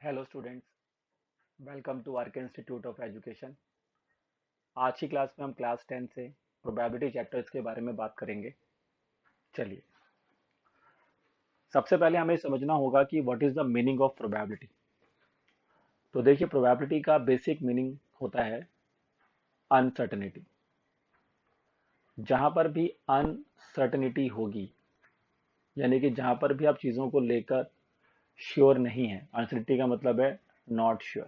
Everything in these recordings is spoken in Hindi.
Hello students, welcome to Arc Institute of Education. आज की क्लास में हम क्लास 10 से प्रोबेबिलिटी चैप्टर्स के बारे में बात करेंगे। चलिए, सबसे पहले हमें समझना होगा कि what is the meaning of probability. तो देखिए, प्रोबेबिलिटी का बेसिक मीनिंग होता है अनसर्टेनिटी। जहां पर भी अनसर्टेनिटी होगी, यानी कि जहां पर भी आप चीजों को लेकर श्योर नहीं है, अनसर्टेनिटी का मतलब है नॉट श्योर।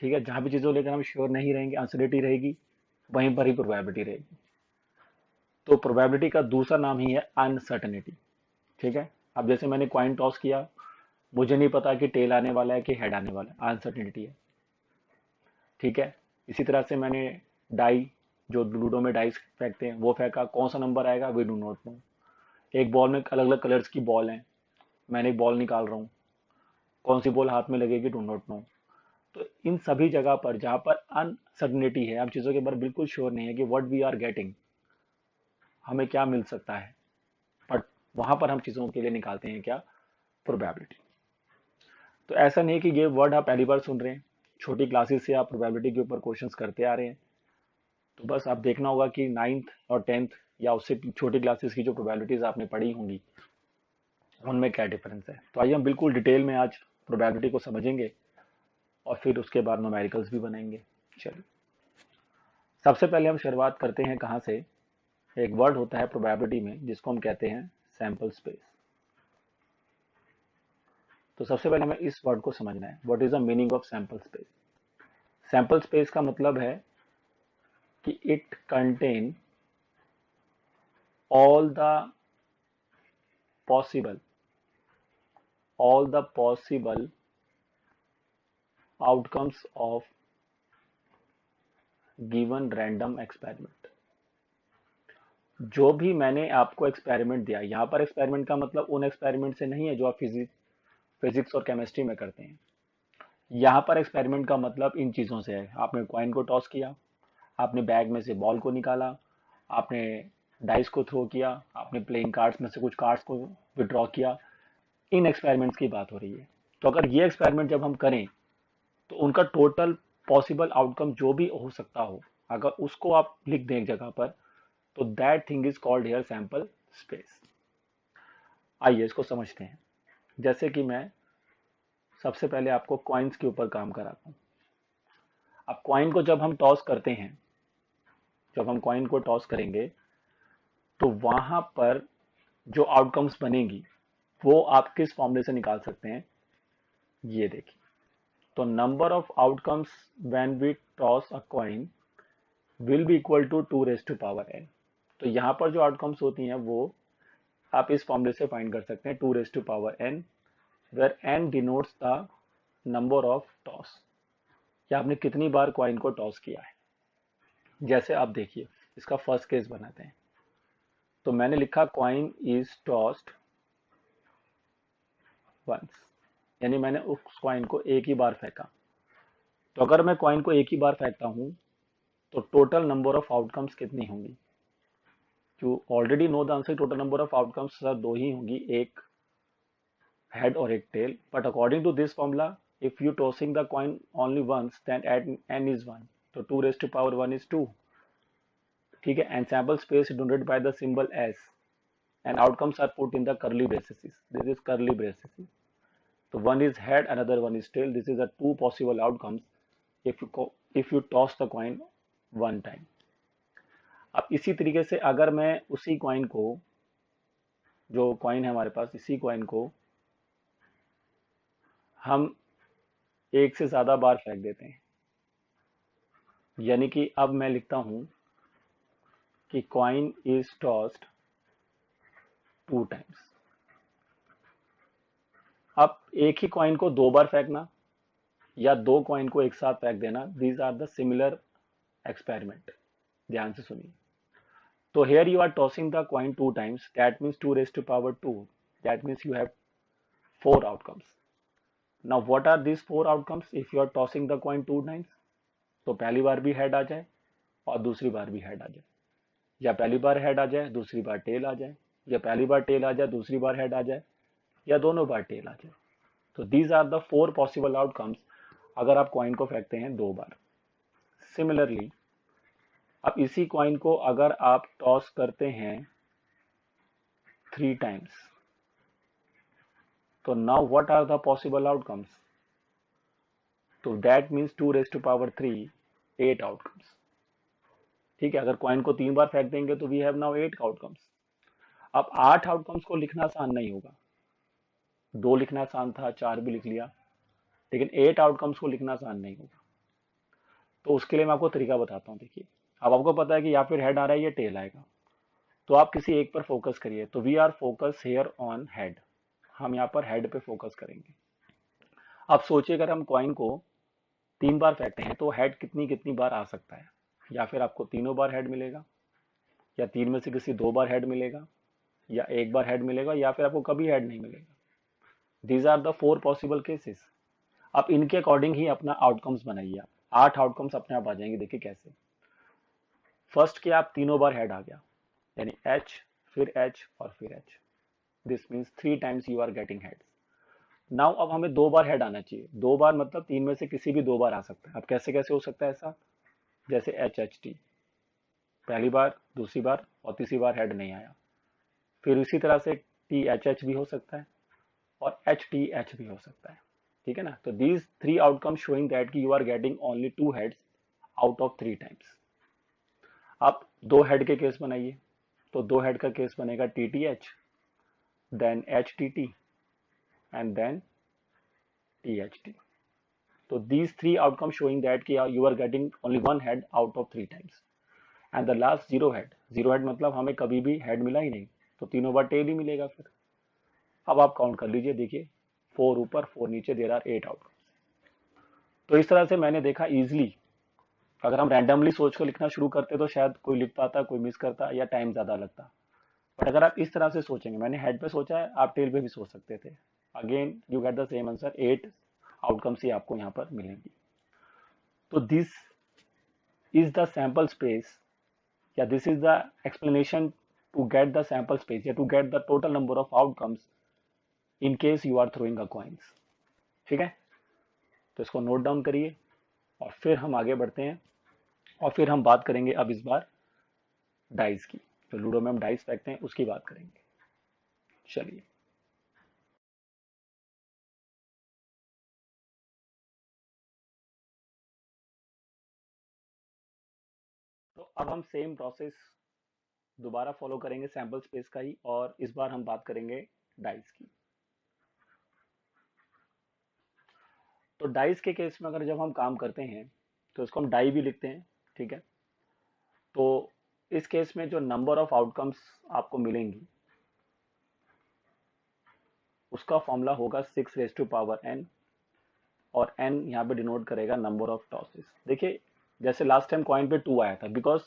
ठीक है, जहां भी चीजों को लेकर हम श्योर नहीं रहेंगे, अनसर्टेनिटी रहेगी, वहीं पर ही प्रोबेबिलिटी रहेगी। तो प्रोबेबिलिटी का दूसरा नाम ही है अनसर्टेनिटी। ठीक है, अब जैसे मैंने कॉइन टॉस किया, मुझे नहीं पता कि टेल आने वाला है कि हेड आने वाला है, अनसर्टेनिटी है। ठीक है, इसी तरह से मैंने डाई, जो लूडो में डाइस फेंकते हैं, वो फेंका, कौन सा नंबर आएगा वी डू नॉट नो। एक बॉल में अलग अलग कलर्स की बॉल है, मैंने एक बॉल निकाल रहा हूँ, कौन सी बॉल हाथ में लगेगी डू नॉट नो। तो इन सभी जगह पर जहां पर अनसर्टेनिटी है, हम चीजों के बारे में बिल्कुल श्योर नहीं है कि व्हाट वी आर गेटिंग, हमें क्या मिल सकता है, बट वहां पर हम चीजों के लिए निकालते हैं क्या, प्रोबेबिलिटी। तो ऐसा नहीं है कि ये वर्ड आप पहली बार सुन रहे हैं, छोटी क्लासेस से आप प्रोबेबिलिटी के ऊपर क्वेश्चंस करते आ रहे हैं। तो बस आप देखना होगा कि नाइन्थ और टेंथ या उससे छोटी क्लासेस की जो प्रोबेबिलिटीज आपने पढ़ी होंगी, उनमें क्या डिफरेंस है। तो आइए हम बिल्कुल डिटेल में आज प्रोबेबिलिटी को समझेंगे और फिर उसके बाद न्यूमेरिकल्स भी बनाएंगे। चलिए, सबसे पहले हम शुरुआत करते हैं कहाँ से। एक वर्ड होता है प्रोबेबिलिटी में जिसको हम कहते हैं सैंपल स्पेस। तो सबसे पहले हमें इस वर्ड को समझना है, what is the meaning of sample space. Sample space का मतलब है कि it contain all the possible all the possible outcomes of given random experiment। जो भी मैंने आपको एक्सपेरिमेंट दिया, यहाँ पर एक्सपेरिमेंट का मतलब उन एक्सपेरिमेंट से नहीं है जो आप फिजिक्स और केमिस्ट्री में करते हैं। यहाँ पर एक्सपेरिमेंट का मतलब इन चीजों से है। आपने कॉइन को टॉस किया, आपने बैग में से बॉल को निकाला, आपने डाइस को थ्रो किया, आपने प्लेइंग कार्ड्स में से कुछ कार्ड्स को विड्रॉ किया, इन एक्सपेरिमेंट्स की बात हो रही है। तो अगर ये एक्सपेरिमेंट जब हम करें, तो उनका टोटल पॉसिबल आउटकम जो भी हो सकता हो, अगर उसको आप लिख दें एक जगह पर, तो that thing is called here sample space. आइए इसको समझते हैं। जैसे कि मैं सबसे पहले आपको कॉइन्स के ऊपर काम कराता हूँ। अब कॉइन को जब हम टॉस करते हैं, जब हम कॉइन को टॉस करेंगे, तो वहां पर जो आउटकम्स बनेगी वो आप किस फॉर्मूले से निकाल सकते हैं, ये देखिए। तो number of outcomes when we toss a coin will be equal to 2 raised to power n। तो यहाँ पर जो आउटकम्स होती हैं वो आप इस फॉर्मूले से फाइंड कर सकते हैं, 2 raised to power n, where n denotes the number of toss, कि आपने कितनी बार कॉइन को टॉस किया है। जैसे आप देखिए, इसका फर्स्ट केस बनाते हैं। तो मैंने लिखा कॉइन इज टॉस्ड वंस, यानी मैंने उस कॉइन को एक ही बार फेंका। तो अगर मैं कॉइन को एक ही बार फेंकता हूं, तो टोटल नंबर ऑफ आउटकम्स कितनी होंगी। You already know the answer, total number of outcomes sir दो ही होंगी, एक हेड और एक tail. But according to this formula, if you tossing the coin only once, then n is 1, तो 2 raised to power 1 is 2। ठीक है, and sample space denoted by the symbol S, and outcomes are put in the curly braces, this is curly braces। तो one is head, another one is tail, this is the two possible outcomes if you toss the coin one time। अब इसी तरीके से अगर मैं उसी कॉइन को, जो कॉइन है हमारे पास, इसी कॉइन को हम एक से ज्यादा बार फेंक देते हैं, यानी कि अब मैं लिखता हूं कि कॉइन इज टॉस्ड 2 times। अब एक ही कॉइन को दो बार फेंकना या दो कॉइन को एक साथ फेंक देना, these are the similar experiment. ध्यान से सुनिए। तो here you are tossing the coin 2 times, that means 2 raised to power 2, that means you have 4 outcomes। now what are these 4 outcomes if you are tossing the coin 2 times। तो पहली बार भी हेड आ जाए और दूसरी बार भी हेड आ जाए, या पहली बार हेड आ जाए दूसरी बार टेल आ जाए, या पहली बार टेल आ जाए दूसरी बार हेड आ जाए, या दोनों बार टेल आ जाए। तो these are the 4 possible outcomes अगर आप कॉइन को फेंकते हैं 2 बार। सिमिलरली अब इसी कॉइन को अगर आप टॉस करते हैं 3 टाइम्स, तो now what are the possible outcomes? तो that means 2 raise to power 3 8 outcomes. ठीक है, अगर कॉइन को 3 बार फेंक देंगे तो वी हैव नाउ 8 आउटकम्स। अब 8 आउटकम्स को लिखना आसान नहीं होगा, 2 लिखना आसान था, 4 भी लिख लिया, लेकिन 8 आउटकम्स को लिखना आसान नहीं होगा। तो उसके लिए मैं आपको तरीका बताता हूँ। देखिए, अब आपको पता है कि या फिर हेड आ रहा है या टेल आएगा, तो आप किसी एक पर फोकस करिए। तो we are focus here on head, हम यहाँ पर हेड पे फोकस करेंगे। अब सोचिए अगर हम कॉइन को 3 बार फेंकते हैं तो हेड कितनी कितनी बार आ सकता है? या फिर आपको तीनों बार हेड मिलेगा, या 3 में से किसी 2 बार हेड मिलेगा, या 1 बार हेड मिलेगा, या फिर आपको कभी हेड नहीं मिलेगा। These are the 4 possible cases. आप इनके अकॉर्डिंग ही अपना आउटकम्स बनाइए। आप 8 आउटकम्स अपने आप आ जाएंगे। देखिए कैसे। फर्स्ट के आप तीनों बार हेड आ गया, यानी एच, फिर एच और फिर H. This means 3 times you are getting head. Now अब हमें 2 बार हेड आना चाहिए। 2 बार मतलब 3 में से किसी भी 2 बार आ सकता है। अब कैसे कैसे हो सकता है ऐसा? जैसे एच एच टी, पहली बार, दूसरी बार और तीसरी बार हेड नहीं आया। फिर इसी तरह से टी एच एच भी हो सकता है और एच टी एच भी हो सकता है। ठीक है ना? तो दीज 3 आउटकम शोइंग दैट कि you are getting only 2 heads out of 3 times. आप 2 हेड के केस बनाइए, तो 2 हेड का केस बनेगा T T H, then H T T and then T H T. तो these 3 outcomes showing that कि you are getting only 1 head out of 3 times and the last 0 head। 0 head मतलब हमें कभी भी हेड मिला ही नहीं, तो तीनों बार टेल ही मिलेगा फिर। अब आप काउंट कर लीजिए। देखिए 4 ऊपर 4 नीचे, देयर आर 8 आउटकम्स। तो इस तरह से मैंने देखा इजिली। अगर हम रैंडमली सोच कर लिखना शुरू करते तो शायद कोई लिख पाता, कोई मिस करता या टाइम ज्यादा लगता। बट अगर आप इस तरह से सोचेंगे, मैंने हेड पे सोचा है, आप टेल पे भी सोच सकते थे, again you get the same answer. 8 outcomes ही आपको यहाँ पर मिलेंगी। तो this is the sample space, yeah, this is the explanation to get the sample space, yeah, to get the total number of outcomes in case you are throwing a coins। ठीक है, तो इसको नोट डाउन करिए और फिर हम आगे बढ़ते हैं और फिर हम बात करेंगे अब इस बार डाइस की। जो लूडो में हम डाइस फेंकते हैं उसकी बात करेंगे। चलिए, तो अब हम सेम प्रोसेस दोबारा फॉलो करेंगे सैंपल स्पेस का ही, और इस बार हम बात करेंगे डाइस की। तो डाइस के केस में अगर जब हम काम करते हैं तो इसको हम डाई भी लिखते हैं। ठीक है, तो इस केस में जो नंबर ऑफ आउटकम्स आपको मिलेंगी उसका फॉर्मूला होगा 6 रेज टू पावर n, और n यहाँ पे डिनोट करेगा नंबर ऑफ टॉसेस। देखिए जैसे लास्ट टाइम कॉइन पे 2 आया था, बिकॉज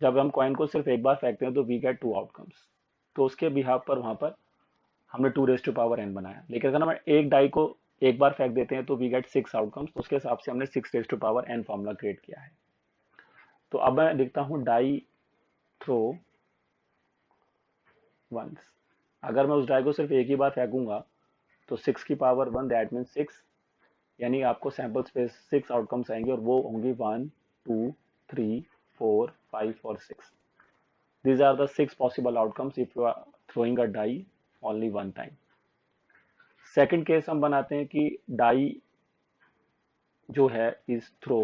जब हम कॉइन को सिर्फ एक बार फेंकते हैं तो वी गेट 2 आउटकम्स, तो उसके बिहाफ पर वहां पर हमने 2 रेज टू पावर n बनाया। लेकिन अगर हम एक डाई को एक बार फेंक देते हैं तो वी गेट 6 आउटकम्स, तो उसके हिसाब से हमने 6 raise to power n formula create किया है। तो अब मैं लिखता हूँ डाई थ्रो वंस। अगर मैं उस डाई को सिर्फ एक ही बार फेंकूंगा तो 6 की पावर 1, दैट मीन 6, यानी आपको सैंपल स्पेस 6 आउटकम्स आएंगे और वो होंगी 1 2 3 4 5 और 6। These are the 6 possible outcomes if you are throwing a die only 1 time. Second case हम बनाते हैं कि डाई जो है इज थ्रो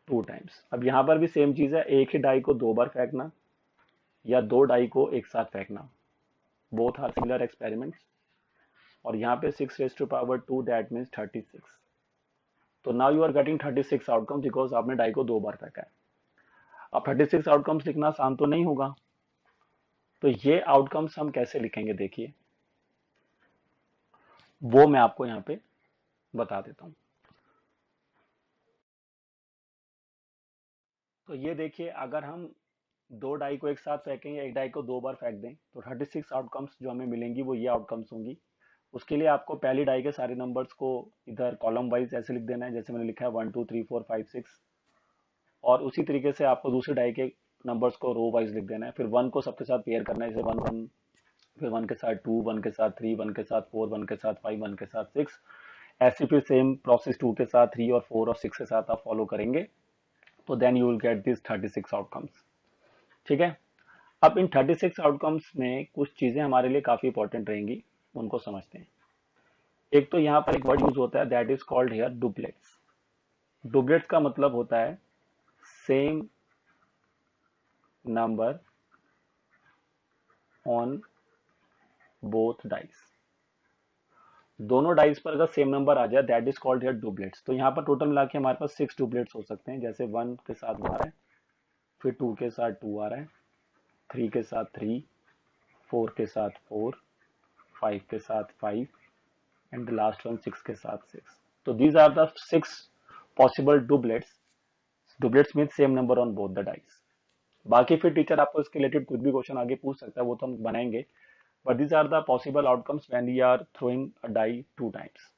2 टाइम्स। अब यहां पर भी सेम चीज है, एक ही डाई को 2 बार फेंकना या 2 डाई को एक साथ फेंकना, बोथ आर सिमिलर एक्सपेरिमेंट्स। और यहाँ पे 6 raise to power 2, that means 36। तो now you are getting 36 outcomes because आपने डाई को 2 बार फेंका है। अब 36 आउटकम्स लिखना आसान तो नहीं होगा, तो ये आउटकम्स हम कैसे लिखेंगे देखिए, वो मैं आपको यहाँ पे बता देता हूँ। तो ये देखिए, अगर हम 2 डाई को एक साथ फेंकें या एक डाई को 2 बार फेंक दें तो 36 आउटकम्स जो हमें मिलेंगी वो ये आउटकम्स होंगी। उसके लिए आपको पहली डाई के सारे नंबर्स को इधर कॉलम वाइज ऐसे लिख देना है जैसे मैंने लिखा है 1 2 3 4 5 6, और उसी तरीके से आपको दूसरी डाई के नंबर्स को रो वाइज लिख देना है। फिर 1 को सबके साथ पेयर करना है, जैसे 1 1 फिर 1 के साथ 2, 1 के साथ 3, 1 के साथ 4, 1 के साथ 5, 1 के साथ 6, ऐसे फिर सेम प्रोसेस 2 के साथ, 3 और 4 और 6 के साथ आप फॉलो करेंगे, तो then you will get this 36 outcomes. ठीक है। अब इन 36 आउटकम्स में कुछ चीजें हमारे लिए काफी इंपॉर्टेंट रहेंगी, उनको समझते हैं। एक तो यहाँ पर एक वर्ड यूज होता है दैट इज कॉल्ड हियर डुप्लेट्स। डुप्लेट्स का मतलब होता है same number on both dice. दोनों डाइस पर अगर सेम नंबर आ जाए दैट इज कॉल्ड हियर डुप्लेट्स। तो यहाँ पर टोटल मिला के हमारे पास 6 डुप्लेट्स हो सकते हैं, जैसे 1 के साथ 1 आ रहा है, फिर 2 के साथ 2 आ रहा है, 3 के साथ 3, 4 के साथ 4, 5 के साथ 5 एंड द लास्ट वन 6 के साथ 6। तो these are the 6 possible duplets. Duplets mean same number on both the dice. बाकी फिर टीचर आपको इसके रिलेटेड कुछ भी क्वेश्चन आगे पूछ सकता है, वो तो हम बनाएंगे, but these are the possible outcomes when we are throwing a die 2 times.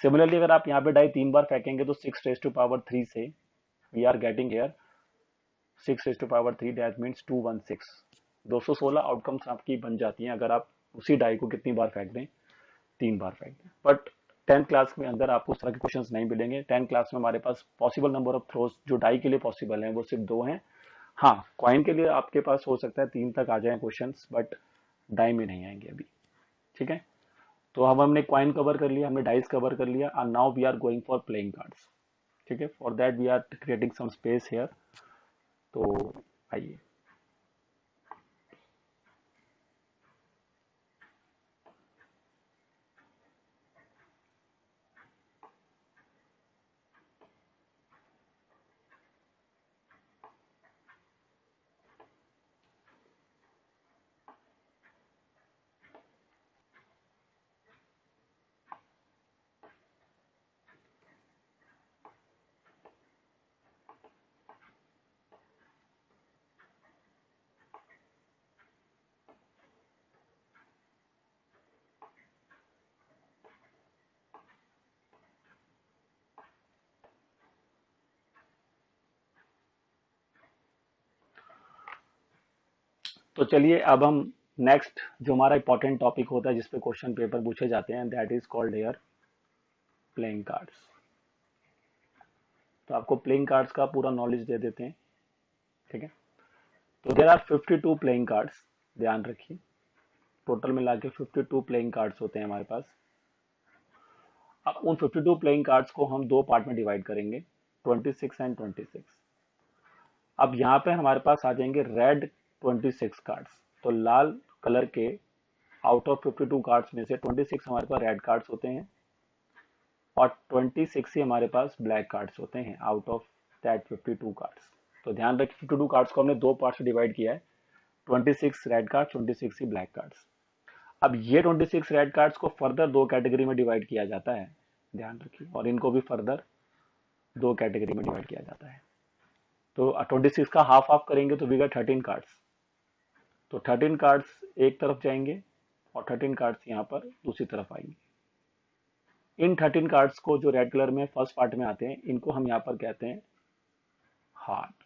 Similarly अगर आप यहाँ पे डाई 3 बार फेंकेंगे तो 6 रेज टू पावर 3 से we are getting here 6 raise to power 3, that means 216। 216 outcomes आपकी बन जाती हैं अगर आप उसी डाई को कितनी बार फेंक दें, 3 बार फेंक दें। बट 10th क्लास में अंदर आपको उस तरह के क्वेश्चंस नहीं मिलेंगे। 10th क्लास में हमारे पास पॉसिबल नंबर ऑफ थ्रोज जो डाई के लिए पॉसिबल हैं वो सिर्फ 2 हैं। हाँ, कॉइन के लिए आपके पास हो सकता है 3 तक आ जाए क्वेश्चंस, बट डाई में नहीं आएंगे अभी। ठीक है। तो अब हमने कॉइन कवर कर लिया, हमने डाइस कवर कर लिया, and now we are going for playing cards. ठीक है। For that we are creating some space here. तो आइए। तो चलिए अब हम नेक्स्ट जो हमारा इंपॉर्टेंट टॉपिक होता है जिसपे क्वेश्चन पेपर पूछे जाते हैं, that is called here playing cards. तो आपको प्लेइंग कार्ड्स का पूरा नॉलेज दे देते हैं। ठीक है। तो देयर आर 52 प्लेइंग कार्ड्स, ध्यान रखिए। टोटल मिला के 52 प्लेइंग कार्ड्स होते हैं हमारे पास। अब उन 52 प्लेइंग कार्ड्स को हम 2 पार्ट में डिवाइड करेंगे, 26 एंड 26। अब यहाँ पे हमारे पास आ जाएंगे रेड 26 कार्ड्स। तो लाल कलर के आउट ऑफ 52 कार्ड्स में से 26 हमारे पास रेड कार्ड्स होते हैं और 26 ही हमारे पास ब्लैक कार्ड्स होते हैं आउट ऑफ दैट 52 कार्ड्स। तो ध्यान रखिए 52 कार्ड्स को हमने 2 पार्ट में डिवाइड किया है, 26 रेड कार्ड्स, 26 ही ब्लैक कार्ड्स। अब ये 26 रेड कार्ड्स को फर्दर 2 कैटेगरी में डिवाइड किया जाता है, ध्यान रखिए, और इनको भी फर्दर 2 कैटेगरी में डिवाइड किया जाता है। तो 26 का हाफ हाफ करेंगे तो वी गेट 13 कार्ड्स। तो 13 कार्ड्स एक तरफ जाएंगे और 13 कार्ड्स यहाँ पर दूसरी तरफ आएंगे। इन 13 कार्ड्स को जो रेड कलर में फर्स्ट पार्ट में आते हैं इनको हम यहाँ पर कहते हैं हार्ट।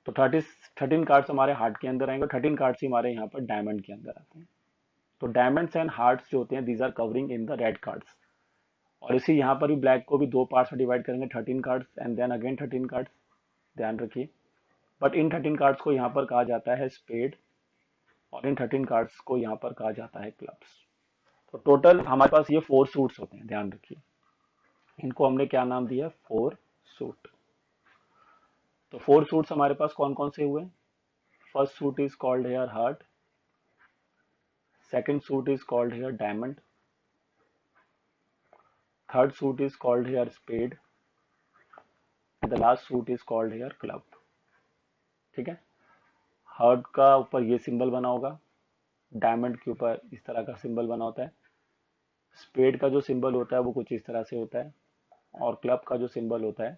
तो 13 कार्ड्स हमारे हार्ट के अंदर आएंगे, 13 कार्ड्स ही हमारे यहाँ पर डायमंड के अंदर आते हैं। तो डायमंड्स एंड हार्ट्स जो होते हैं these are covering in the red cards. और इसी यहाँ पर भी ब्लैक को भी 2 पार्ट्स में डिवाइड करेंगे, 13 cards and then again 13 cards, ध्यान रखिए। बट इन 13 कार्ड्स को यहाँ पर कहा जाता है स्पेड और इन 13 कार्ड्स को यहाँ पर कहा जाता है क्लब्स। तो टोटल हमारे पास ये 4 सूट्स होते हैं, ध्यान रखिए। इनको हमने क्या नाम दिया, 4 सूट। तो 4 सूट्स हमारे पास कौन कौन से हुए? First suit is called here heart, second suit is called here diamond, third suit is called here spade, the last suit is called here club. ठीक है। हार्ट का ऊपर ये सिंबल बना होगा, डायमंड के ऊपर इस तरह का सिंबल बना होता है, स्पेड का जो सिंबल होता है वो कुछ इस तरह से होता है, और क्लब का जो सिंबल होता है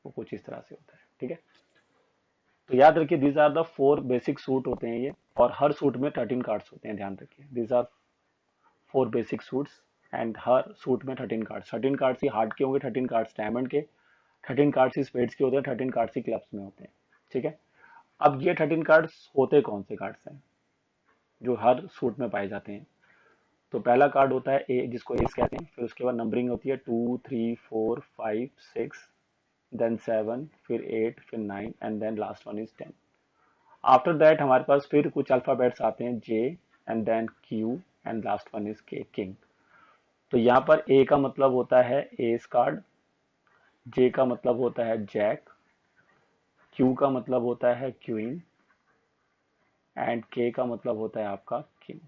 वो कुछ इस तरह से होता है। ठीक है। तो याद रखिए these are the 4 basic suit होते हैं ये, और हर सूट में 13 कार्ड्स होते हैं, ध्यान रखिए। These are 4 basic suits and हर सूट में 13 कार्ड्स। 13 कार्ड्स ही हार्ट के होंगे, 13 कार्ड्स डायमंड के, 13 कार्ड्स ही स्पेड्स के होते हैं, 13 कार्ड्स ही क्लब्स में होते हैं। ठीक है। अब ये 13 कार्ड्स होते कौन से कार्ड्स हैं? जो हर सूट में पाए जाते हैं। तो पहला कार्ड होता है ए, जिसको एस कहते हैं। फिर उसके बाद नंबरिंग होती है 2 3 4 5 6, देन 7, फिर 8, फिर 9 and then last one is 10। After that हमारे पास फिर कुछ अल्फाबेट्स आते हैं, J and then Q and last one is K, king. तो यहाँ पर ए का मतलब होता है एस कार्ड, जे का मतलब होता है जैक, क्यू का मतलब होता है क्वीन एंड के का मतलब होता है आपका किंग।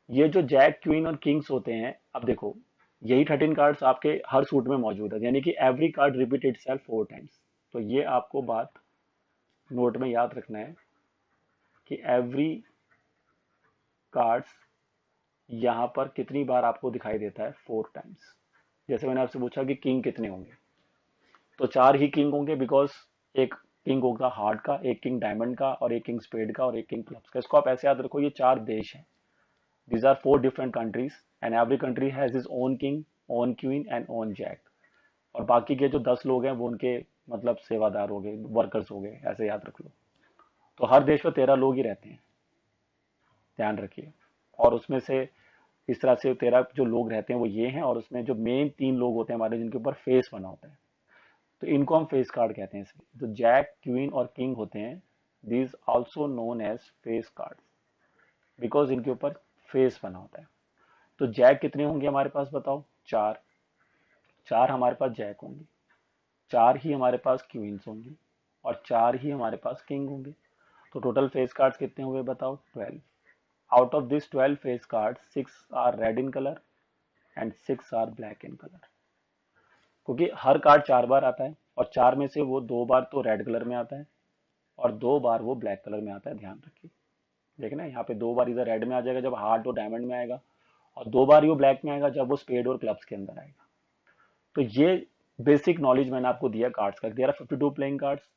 ये जो जैक, क्वीन और किंग्स होते हैं, अब देखो यही 13 कार्ड्स आपके हर सूट में मौजूद है, यानी कि every card repeat itself 4 times. तो ये आपको बात नोट में याद रखना है कि एवरी कार्ड्स यहाँ पर कितनी बार आपको दिखाई देता है, 4 टाइम्स। जैसे मैंने आपसे पूछा कि किंग कितने होंगे, तो 4 ही किंग होंगे, बिकॉज एक किंग होगा हार्ट का, एक किंग डायमंड का, और एक किंग स्पेड का, और एक किंग क्लब्स का। इसको आप ऐसे याद रखो, ये 4 देश हैं। These are 4 different countries and every country has its own king, own queen and own jack। और बाकी के जो 10 लोग हैं वो उनके मतलब सेवादार हो गए, वर्कर्स हो गए, ऐसे याद रख लो। तो हर देश में 13 लोग ही रहते हैं, ध्यान रखिए। और उसमें से इस तरह से 13 जो लोग रहते हैं वो ये हैं, और उसमें जो मेन 3 लोग होते हैं हमारे, जिनके ऊपर फेस बना होता है, तो इनको हम फेस कार्ड कहते हैं। इसमें जो जैक, क्वीन और किंग होते हैं, these also known as face card, because इनके ऊपर फेस बना होता है। तो जैक कितने होंगे हमारे पास, बताओ? 4। 4 हमारे पास जैक होंगे, 4 ही हमारे पास क्वींस होंगी, और 4 ही हमारे पास किंग होंगे। तो टोटल फेस कार्ड्स कितने हुए बताओ? 12। Out of this 12 face card, 6 are red in colour and 6 are black in colour. क्योंकि हर कार्ड 4 बार आता है, और 4 में से वो 2 बार तो रेड कलर में आता है और 2 बार वो ब्लैक कलर में आता है। ध्यान रखिए, देखना यहाँ पे 2 बार इधर रेड में आ जाएगा जब हार्ट और डायमंड में आएगा, और 2 बार ही वो ब्लैक में आएगा जब वो स्पेड और क्लब्स के अंदर आएगा। तो ये बेसिक नॉलेज मैंने आपको दिया कार्ड्स का। There are 52 playing cards,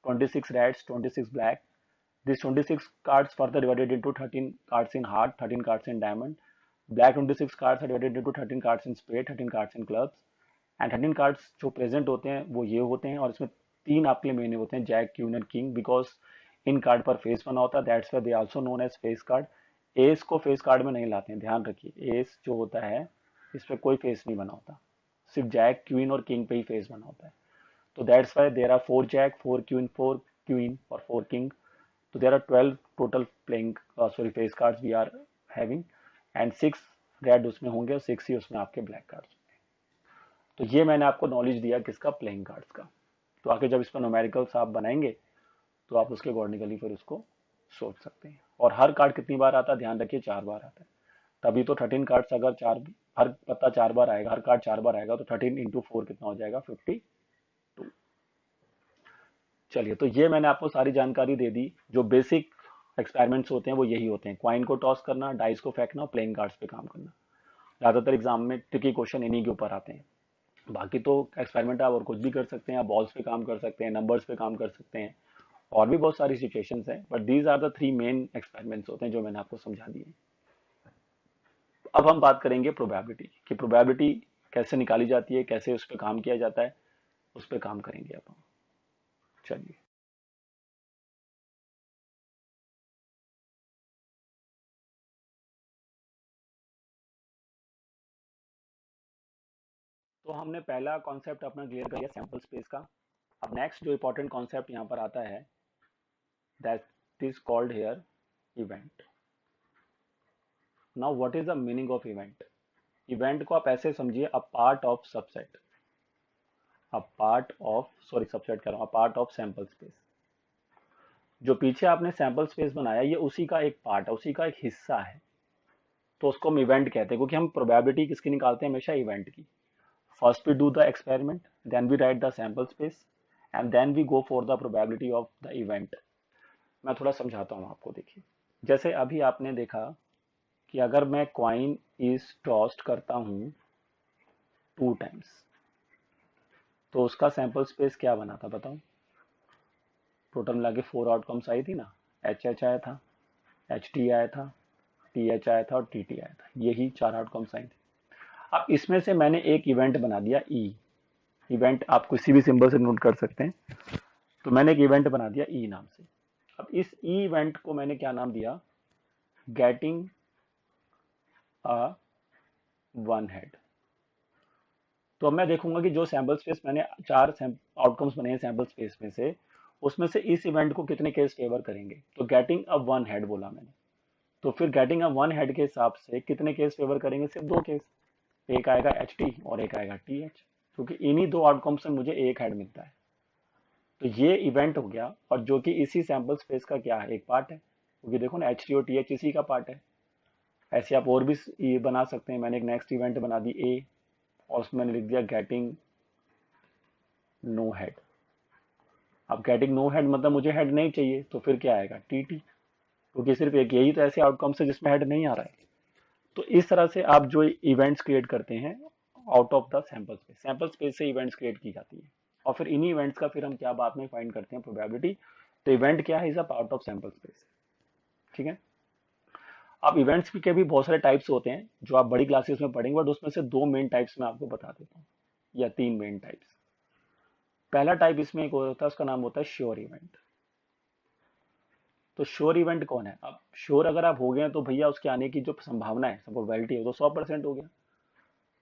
26 reds, 26 black. This 26 cards further divided into 13 cards in heart, 13 cards in diamond. Black 26 cards are divided into 13 cards in spade, 13 cards in clubs, and 13 cards जो प्रेजेंट होते हैं वो ये होते हैं, और इसमें 3 आपके मेन होते हैं, jack, queen and king, because इन कार्ड पर फेस बना होता है, that's why they also known as face card. Ace को फेस कार्ड में नहीं लाते हैं, ध्यान रखिए। एस जो होता है इस पर कोई फेस नहीं बना होता, सिर्फ जैक, क्वीन और किंग पे ही फेस बना होता है। तो that's why there are 4 jack, 4 queen, 4 queen और 4 किंग। तो there are 12 total playing sorry face cards we are having, and 6 red उसमें होंगे और 6 ही उसमें आपके ब्लैक कार्ड्स। तो ये मैंने आपको नॉलेज दिया किसका, प्लेइंग कार्ड्स का। तो आगे जब इस पर न्यूमेरिकल्स आप बनाएंगे तो आप उसके अकॉर्डिंगली फिर उसको सोच सकते हैं। और हर कार्ड कितनी बार आता है, ध्यान रखिए 4 बार आता है। तभी तो 13 कार्ड्स, अगर 4 हर पत्ता 4 बार आएगा, हर कार्ड 4 बार आएगा, तो 13 इंटू 4 कितना हो जाएगा, 52। चलिए, तो ये मैंने आपको सारी जानकारी दे दी। जो बेसिक एक्सपेरिमेंट्स होते हैं वो यही होते हैं, क्वाइन को टॉस करना, डाइस को फेंकना, प्लेइंग कार्ड्स पे काम करना। ज्यादातर एग्जाम में ट्रिकी क्वेश्चन इन्हीं के ऊपर आते हैं। बाकी तो एक्सपेरिमेंट आप और कुछ भी कर सकते हैं, आप बॉल्स पे काम कर सकते हैं, नंबर्स पे काम कर सकते हैं, और भी बहुत सारी सिचुएशंस हैं, but these are the 3 main experiments होते हैं जो मैंने आपको समझा दिए। अब हम बात करेंगे प्रोबेबिलिटी की, प्रोबेबिलिटी कैसे निकाली जाती है, कैसे उस पर काम किया जाता है, उस पर काम करेंगे अब हम। चलिए, तो हमने पहला कॉन्सेप्ट अपना क्लियर कर लिया सैंपल स्पेस का। अब नेक्स्ट जो इंपॉर्टेंट कॉन्सेप्ट यहाँ पर आता है, that is called here event. Now what is the meaning of event? Event को आप ऐसे समझिए, a part of subset, a part of sorry subset कर रहा हूं, a part of sample space. जो पीछे आपने सैंपल स्पेस बनाया, ये उसी का एक पार्ट है, उसी का एक हिस्सा है, तो उसको हम इवेंट कहते हैं। क्योंकि हम प्रोबेबिलिटी किसकी निकालते हैं, हमेशा इवेंट की। First we do the experiment, then we write the sample space, and then we go for the probability of the event. मैं थोड़ा समझाता हूँ आपको, देखिए। जैसे अभी आपने देखा कि अगर मैं क्वाइन इज टॉस्ड करता हूँ 2 टाइम्स, तो उसका सैंपल स्पेस क्या बना था बताओ? टोटल मिला के 4 आउटकम्स आई थी ना। एच एच आया था, एच टी आया था, टी एच आया था और टी टी आया था, यही 4 आउटकम्स आई थी। अब इसमें से मैंने एक इवेंट बना दिया ई। इवेंट आप किसी भी सिंबल से नोट कर सकते हैं। तो मैंने एक इवेंट बना दिया ई नाम से। अब इस ई इवेंट को मैंने क्या नाम दिया, गेटिंग अ वन हेड। तो अब मैं देखूंगा कि जो सैंपल स्पेस मैंने चार आउटकम्स बने हैं सैंपल स्पेस में से, उसमें से इस इवेंट को कितने केस फेवर करेंगे। तो गेटिंग अ वन हेड बोला मैंने, तो फिर गेटिंग अ वन हेड के हिसाब से कितने केस फेवर करेंगे, सिर्फ दो केस। एक आएगा एच टी और एक आएगा टी एच, क्योंकि इन्हीं दो आउटकम से मुझे एक हेड मिलता है। तो ये इवेंट हो गया, और जो कि इसी सैंपल स्पेस का क्या है, एक पार्ट है, क्योंकि देखो ना एच टी और टी एच इसी का पार्ट है। ऐसे आप और भी ये बना सकते हैं। मैंने एक नेक्स्ट इवेंट बना दी ए, और उसमें मैंने लिख दिया गेटिंग नो हेड। अब गेटिंग नो हेड मतलब मुझे हेड नहीं चाहिए, तो फिर क्या आएगा, टी टी, क्योंकि सिर्फ एक यही तो ऐसे आउटकम्स है जिसमें हेड नहीं आ रहा है। तो इस तरह से आप जो इवेंट्स क्रिएट करते हैं out of the sample space से इवेंट्स क्रिएट की जाती है, और फिर इन्हीं इवेंट्स का फिर हम क्या बाद में फाइंड करते हैं, प्रोबेबिलिटी। तो इवेंट क्या है, is a part of sample space. ठीक है। अब इवेंट्स के भी बहुत सारे टाइप्स होते हैं जो आप बड़ी क्लासेस में पढ़ेंगे, बट उसमें से दो मेन टाइप्स मैं आपको बता देता हूँ, या तीन मेन टाइप्स। पहला टाइप इसमें एक होता है, उसका नाम होता है श्योर इवेंट। तो श्योर इवेंट कौन है, अब श्योर अगर आप हो गए तो भैया उसके आने की जो संभावना है, प्रोबेबिलिटी है, तो 100% हो गया।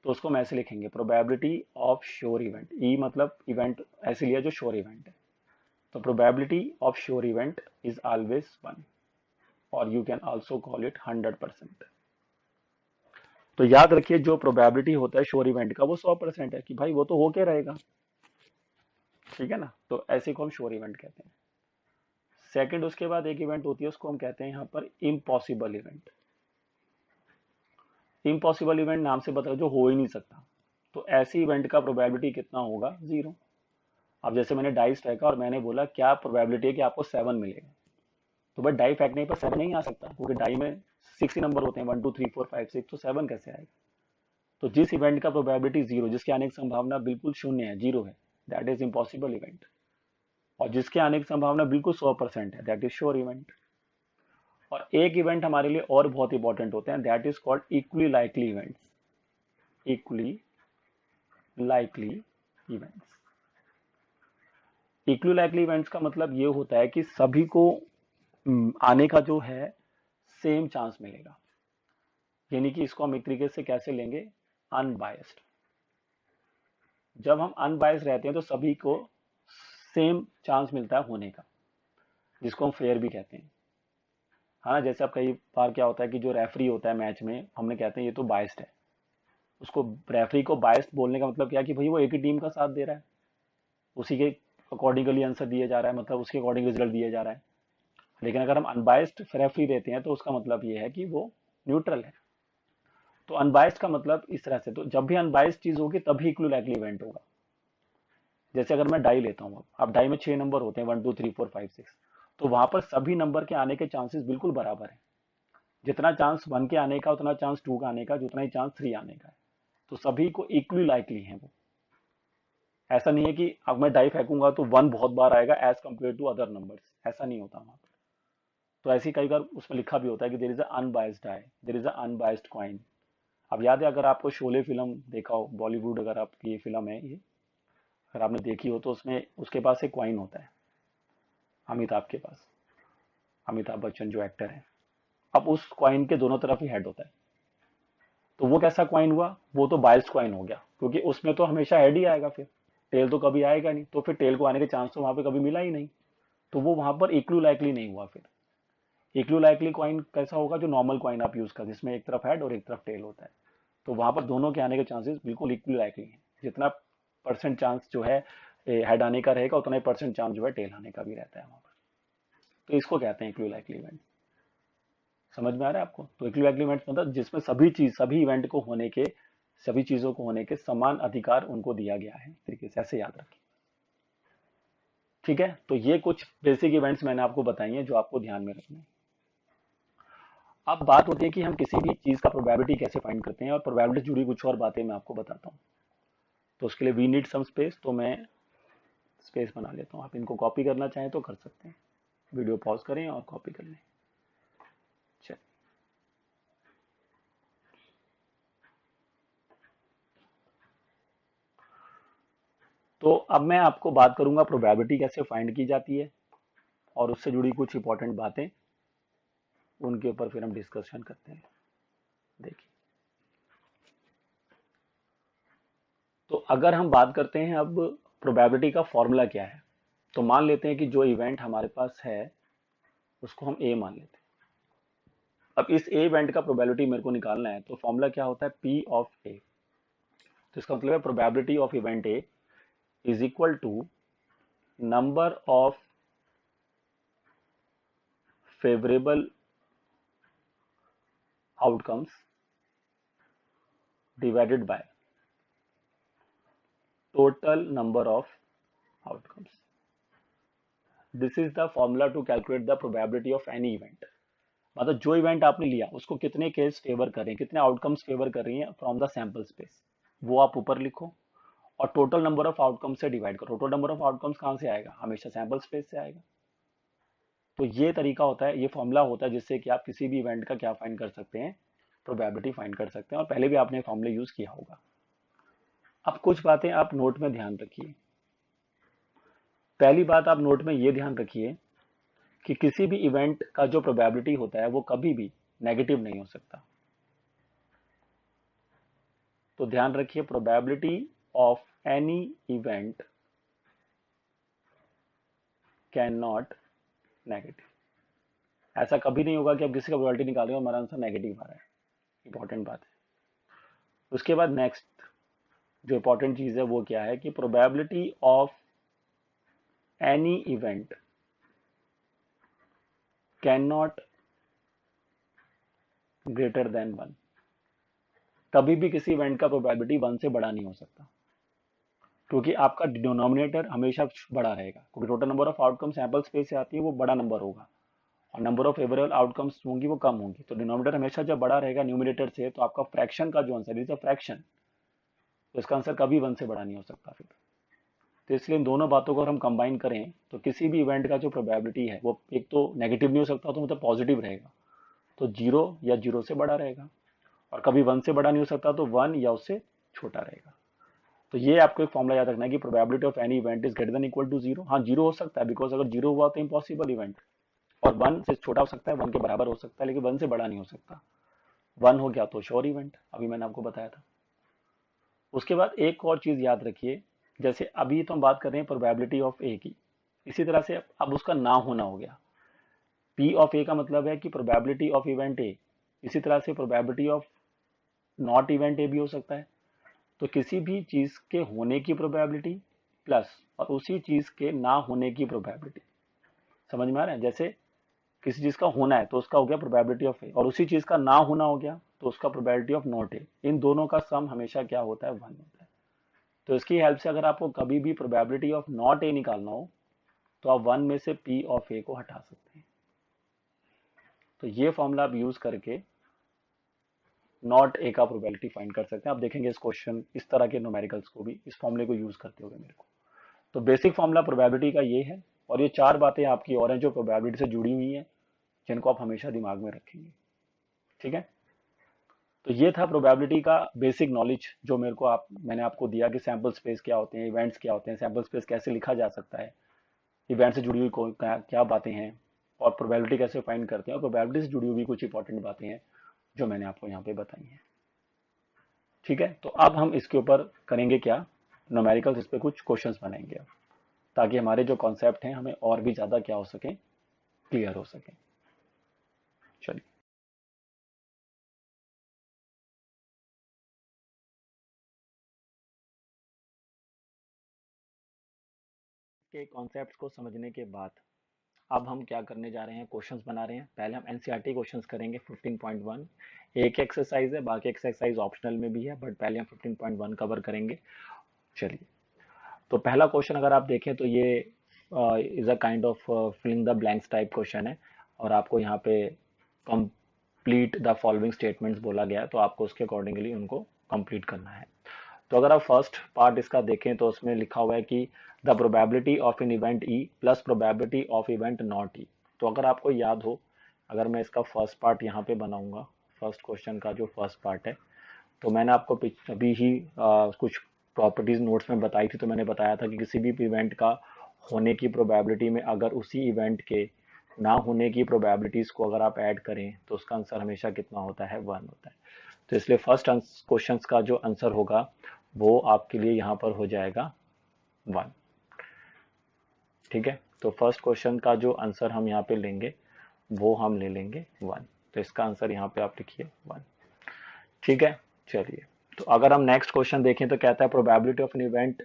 तो उसको हम ऐसे लिखेंगे, प्रोबेबिलिटी ऑफ श्योर इवेंट। ई मतलब इवेंट ऐसे लिया जो श्योर इवेंट है। तो probability of sure event is always 1, और you can also call it 100%। तो याद रखिए, जो प्रोबेबिलिटी होता है श्योर इवेंट का वो 100% है, कि भाई वो तो होके रहेगा। ठीक है ना, तो ऐसे को हम श्योर इवेंट कहते हैं। सेकंड, उसके बाद एक इवेंट होती है, उसको हम कहते हैं यहाँ पर इम्पॉसिबल इवेंट। इम्पॉसिबल इवेंट नाम से बता जो हो ही नहीं सकता। तो ऐसी इवेंट का प्रोबेबिलिटी कितना होगा, 0। अब जैसे मैंने डाइस फेंका और मैंने बोला क्या प्रोबेबिलिटी है कि आपको 7 मिलेगा, तो भाई डाई फेंकने पर 7 नहीं आ सकता, क्योंकि डाई में 6 ही नंबर होते हैं, 1 2 3 4 5 6, तो 7 कैसे आएगा। तो जिस इवेंट का प्रोबेबिलिटी 0, जिसके आने की संभावना बिल्कुल शून्य है, 0 है, दैट इज इम्पॉसिबल इवेंट। और जिसके आने की संभावना बिल्कुल 100% है, दैट इज श्योर इवेंट। और एक इवेंट हमारे लिए और बहुत इंपॉर्टेंट होते हैं, that is called equally likely events. Equally likely events. Equally likely events का मतलब ये होता है कि सभी को आने का जो है सेम चांस मिलेगा। यानी कि इसको हम एक तरीके से कैसे लेंगे, अनबायस्ड। जब हम अनबायस्ड रहते हैं तो सभी को सेम चांस मिलता है होने का, जिसको हम फेयर भी कहते हैं। हाँ, जैसे अब कई बार क्या होता है कि जो रेफरी होता है मैच में, हमने कहते हैं ये तो बायस्ड है। उसको, रेफरी को बायस्ड बोलने का मतलब क्या है कि भाई वो एक ही टीम का साथ दे रहा है, उसी के अकॉर्डिंगली आंसर दिया जा रहा है, मतलब उसके अकॉर्डिंग रिजल्ट दिया जा रहा है। लेकिन अगर हम अनबायस्ड रेफरी देते हैं तो उसका मतलब ये है कि वो न्यूट्रल है। तो अनबायस्ड का मतलब इस तरह से, तो जब भी अनबायस्ड चीज होगी तभी इक्वली लाइकली इवेंट होगा। जैसे अगर मैं डाई लेता हूँ, अब डाई में 6 नंबर होते हैं, 1 2 3 4 5 6, तो वहां पर सभी नंबर के आने के चांसेस बिल्कुल बराबर है। जितना चांस 1 के आने का उतना चांस 2 का आने का, जितना ही चांस 3 आने का है। तो सभी को इक्वली लाइकली है वो। ऐसा नहीं है कि अब मैं डाई फेंकूंगा तो 1 बहुत बार आएगा as compare to other numbers, ऐसा नहीं होता वहां पर। तो ऐसी कई बार उसमें लिखा भी होता है कि there is a unbiased die, there is a unbiased coin. अब याद है, अगर आपको शोले फिल्म देखा हो, बॉलीवुड अगर आपकी ये फिल्म है ये, अगर आपने देखी हो, तो उसमें उसके पास एक कॉइन होता है, अमिताभ के पास, अमिताभ बच्चन जो एक्टर है। अब उस कॉइन के दोनों तरफ ही हेड होता है। तो वो कैसा कॉइन हुआ, वो तो बायस्ड कॉइन हो गया, क्योंकि उसमें तो हमेशा हेड ही आएगा, फिर टेल तो कभी आएगा नहीं, तो फिर टेल को आने के चांस तो वहां पे कभी मिला ही नहीं। तो वो वहां पर इक्वली लाइकली नहीं हुआ। फिर इक्वली लाइकली कॉइन कैसा होगा, जो नॉर्मल कॉइन आप यूज कर, जिसमें एक तरफ हेड और एक तरफ टेल होता है। तो वहां पर दोनों के आने के चांसेस बिल्कुल इक्वली लाइकली है। जितना परसेंट चांस जो है हेड आने का रहेगा, उतना ही परसेंट चांस जो है टेल आने का भी रहता है वहां पर। तो इसको कहते हैं इक्वली लाइकली इवेंट। समझ में आ रहा है आपको। तो इक्वली लाइकली इवेंट मतलब जिसमें सभी इवेंट को होने के, सभी चीजों को होने के समान अधिकार उनको दिया गया है, तरीके से ऐसे याद रखें। ठीक है, तो ये कुछ बेसिक इवेंट्स मैंने आपको बताई हैं जो आपको ध्यान में रखना है। अब बात होती है कि हम किसी भी चीज का प्रोबेबिलिटी कैसे फाइंड करते हैं, और प्रोबेबिलिटी से जुड़ी कुछ और बातें मैं आपको बताता हूँ। तो उसके लिए वी नीड सम स्पेस, तो मैं स्पेस बना लेता हूँ। आप इनको कॉपी करना चाहें तो कर सकते हैं, वीडियो पॉज करें और कॉपी कर लें। चलिए, तो अब मैं आपको बात करूंगा प्रोबेबिलिटी कैसे फाइंड की जाती है, और उससे जुड़ी कुछ इंपॉर्टेंट बातें। उनके ऊपर फिर हम डिस्कशन करते हैं। देखिए, तो अगर हम बात करते हैं अब प्रोबेबिलिटी का फॉर्मूला क्या है, तो मान लेते हैं कि जो इवेंट हमारे पास है उसको हम ए मान लेते हैं। अब इस ए इवेंट का प्रोबेबिलिटी मेरे को निकालना है, तो फॉर्मूला क्या होता है, पी ऑफ ए। तो इसका मतलब है probability of event A is equal to number of favourable outcomes divided by total number of outcomes. This is the formula to calculate the probability of any event. मतलब जो इवेंट आपने लिया उसको कितने केस फेवर कर रहे हैं, कितने आउटकम्स फेवर कर रही हैं फ्रॉम द सैंपल स्पेस, वो आप ऊपर लिखो और टोटल नंबर ऑफ आउटकम्स से डिवाइड करो। टोटल नंबर ऑफ आउटकम्स कहाँ से आएगा, हमेशा सैंपल स्पेस से आएगा। तो ये तरीका होता है, ये फॉर्मूला होता है जिससे कि आप किसी भी इवेंट का क्या फाइंड कर सकते हैं, प्रोबेबिलिटी फाइंड कर सकते हैं। और पहले भी आपने फॉर्मूले यूज किया होगा। अब कुछ बातें आप नोट में ध्यान रखिए। पहली बात आप नोट में ये ध्यान रखिए कि किसी भी इवेंट का जो प्रोबेबिलिटी होता है वो कभी भी नेगेटिव नहीं हो सकता। तो ध्यान रखिए, probability of any event can not negative. ऐसा कभी नहीं होगा कि आप किसी का प्रोबेबिलिटी निकाल रहे हो और हमारा आंसर नेगेटिव आ रहा है। इंपॉर्टेंट बात है। उसके बाद नेक्स्ट जो इंपॉर्टेंट चीज है वो क्या है कि probability of any event can not greater than 1। कभी भी किसी इवेंट का प्रोबेबिलिटी 1 से बड़ा नहीं हो सकता, क्योंकि आपका डिनोमिनेटर हमेशा बड़ा रहेगा, क्योंकि total number of outcome sample space से आती है वो बड़ा नंबर होगा और नंबर ऑफ फेवरेबल आउटकम्स होंगी वो कम होंगी। तो डिनोमिनेटर हमेशा जब बड़ा रहेगा न्यूमिनेटर से, तो आपका फ्रैक्शन का जो आंसर इज अ फ्रैक्शन, तो इसका आंसर कभी 1 से बड़ा नहीं हो सकता फिर। तो इसलिए इन दोनों बातों को हम कंबाइन करें तो किसी भी इवेंट का जो प्रोबेबिलिटी है वो एक तो नेगेटिव नहीं हो सकता, तो मतलब पॉजिटिव रहेगा, तो 0 या 0 से बड़ा रहेगा। और कभी 1 से बड़ा नहीं हो सकता, तो 1 या उससे छोटा रहेगा। तो ये आपको एक फॉर्मूला याद रखना है कि probability of any event is greater than equal to 0। हाँ, 0 हो सकता है, बिकॉज अगर 0 हुआ तो इम्पॉसिबल इवेंट, और 1 से छोटा हो सकता है, 1 के बराबर हो सकता है, लेकिन 1 से बड़ा नहीं हो सकता। 1 हो गया तो श्योर इवेंट, अभी मैंने आपको बताया था। उसके बाद एक और चीज याद रखिए, जैसे अभी तो हम बात कर रहे हैं प्रोबेबिलिटी ऑफ ए की, इसी तरह से अब उसका ना होना हो गया। पी ऑफ ए का मतलब है कि प्रोबेबिलिटी ऑफ इवेंट ए, इसी तरह से probability of not event A भी हो सकता है। तो किसी भी चीज के होने की प्रोबेबिलिटी प्लस और उसी चीज के ना होने की प्रोबेबिलिटी। समझ में आ रहा है? जैसे किसी चीज का होना है तो उसका हो गया प्रोबेबिलिटी ऑफ ए, और उसी चीज का ना होना हो गया तो उसका प्रोबेबिलिटी ऑफ नॉट ए। इन दोनों का सम हमेशा क्या होता है, 1 होता है। तो इसकी हेल्प से अगर आपको कभी भी प्रोबेबिलिटी ऑफ नॉट ए निकालना हो तो आप 1 में से पी ऑफ ए को हटा सकते हैं। तो ये फॉर्मूला आप यूज करके नॉट ए का प्रोबेबिलिटी फाइंड कर सकते हैं। आप देखेंगे इस क्वेश्चन, इस तरह के न्यूमेरिकल्स को भी इस फॉर्मूले को यूज करते हुए मेरे को। तो बेसिक फॉर्मूला प्रोबेबिलिटी का ये है, और ये 4 बातें आपकी और हैं जो प्रोबेबिलिटी से जुड़ी हुई हैं, जिनको आप हमेशा दिमाग में रखेंगे। ठीक है, तो ये था प्रोबेबिलिटी का बेसिक नॉलेज जो मेरे को मैंने आपको दिया कि सैंपल स्पेस क्या होते हैं, इवेंट्स क्या होते हैं, सैंपल स्पेस कैसे लिखा जा सकता है, इवेंट से जुड़ी हुई क्या बातें हैं, और प्रोबेबिलिटी कैसे फाइंड करते हैं, और प्रोबेबिलिटी से जुड़ी हुई कुछ इंपॉर्टेंट बातें हैं जो मैंने आपको यहाँ पे बताई हैं। ठीक है, तो अब हम इसके ऊपर करेंगे क्या, न्यूमेरिकल्स, इस पे कुछ क्वेश्चंस बनाएंगे अब, ताकि हमारे जो कॉन्सेप्ट हैं हमें और भी ज्यादा क्या हो सके, क्लियर हो सके। चलिए, के कॉन्सेप्ट्स को समझने के बाद अब हम क्या करने जा रहे हैं, क्वेश्चंस बना रहे हैं। पहले हम एनसीईआरटी क्वेश्चंस करेंगे 15.1। एक एक्सरसाइज है, बाकी एक्सरसाइज ऑप्शनल में भी है, बट पहले हम 15.1 कवर करेंगे। चलिए, तो पहला क्वेश्चन अगर आप देखें तो ये is a kind of filling the blanks type question है, और आपको यहाँ पे कंप्लीट द फॉलोइंग स्टेटमेंट्स बोला गया है, तो आपको उसके अकॉर्डिंगली उनको कंप्लीट करना है। तो अगर आप फर्स्ट पार्ट इसका देखें तो उसमें लिखा हुआ है कि the probability of an event E plus probability of event not E. तो अगर आपको याद हो, अगर मैं इसका फर्स्ट पार्ट यहाँ पे बनाऊंगा, फर्स्ट क्वेश्चन का जो फर्स्ट पार्ट है, तो मैंने आपको अभी ही कुछ प्रॉपर्टीज नोट्स में बताई थी। तो मैंने बताया था कि किसी भी इवेंट का होने की प्रोबेबिलिटी में अगर उसी इवेंट के ना होने की प्रोबेबिलिटीज को अगर आप ऐड करें तो उसका आंसर हमेशा कितना होता है, 1 होता है। तो इसलिए फर्स्ट क्वेश्चन का जो आंसर होगा वो आपके लिए यहाँ पर हो जाएगा 1। ठीक है, तो फर्स्ट क्वेश्चन का जो आंसर हम यहाँ पे लेंगे वो हम ले लेंगे 1। तो इसका आंसर यहाँ पे आप लिखिए 1। ठीक है, चलिए, तो अगर हम नेक्स्ट क्वेश्चन देखें तो कहता है probability of an event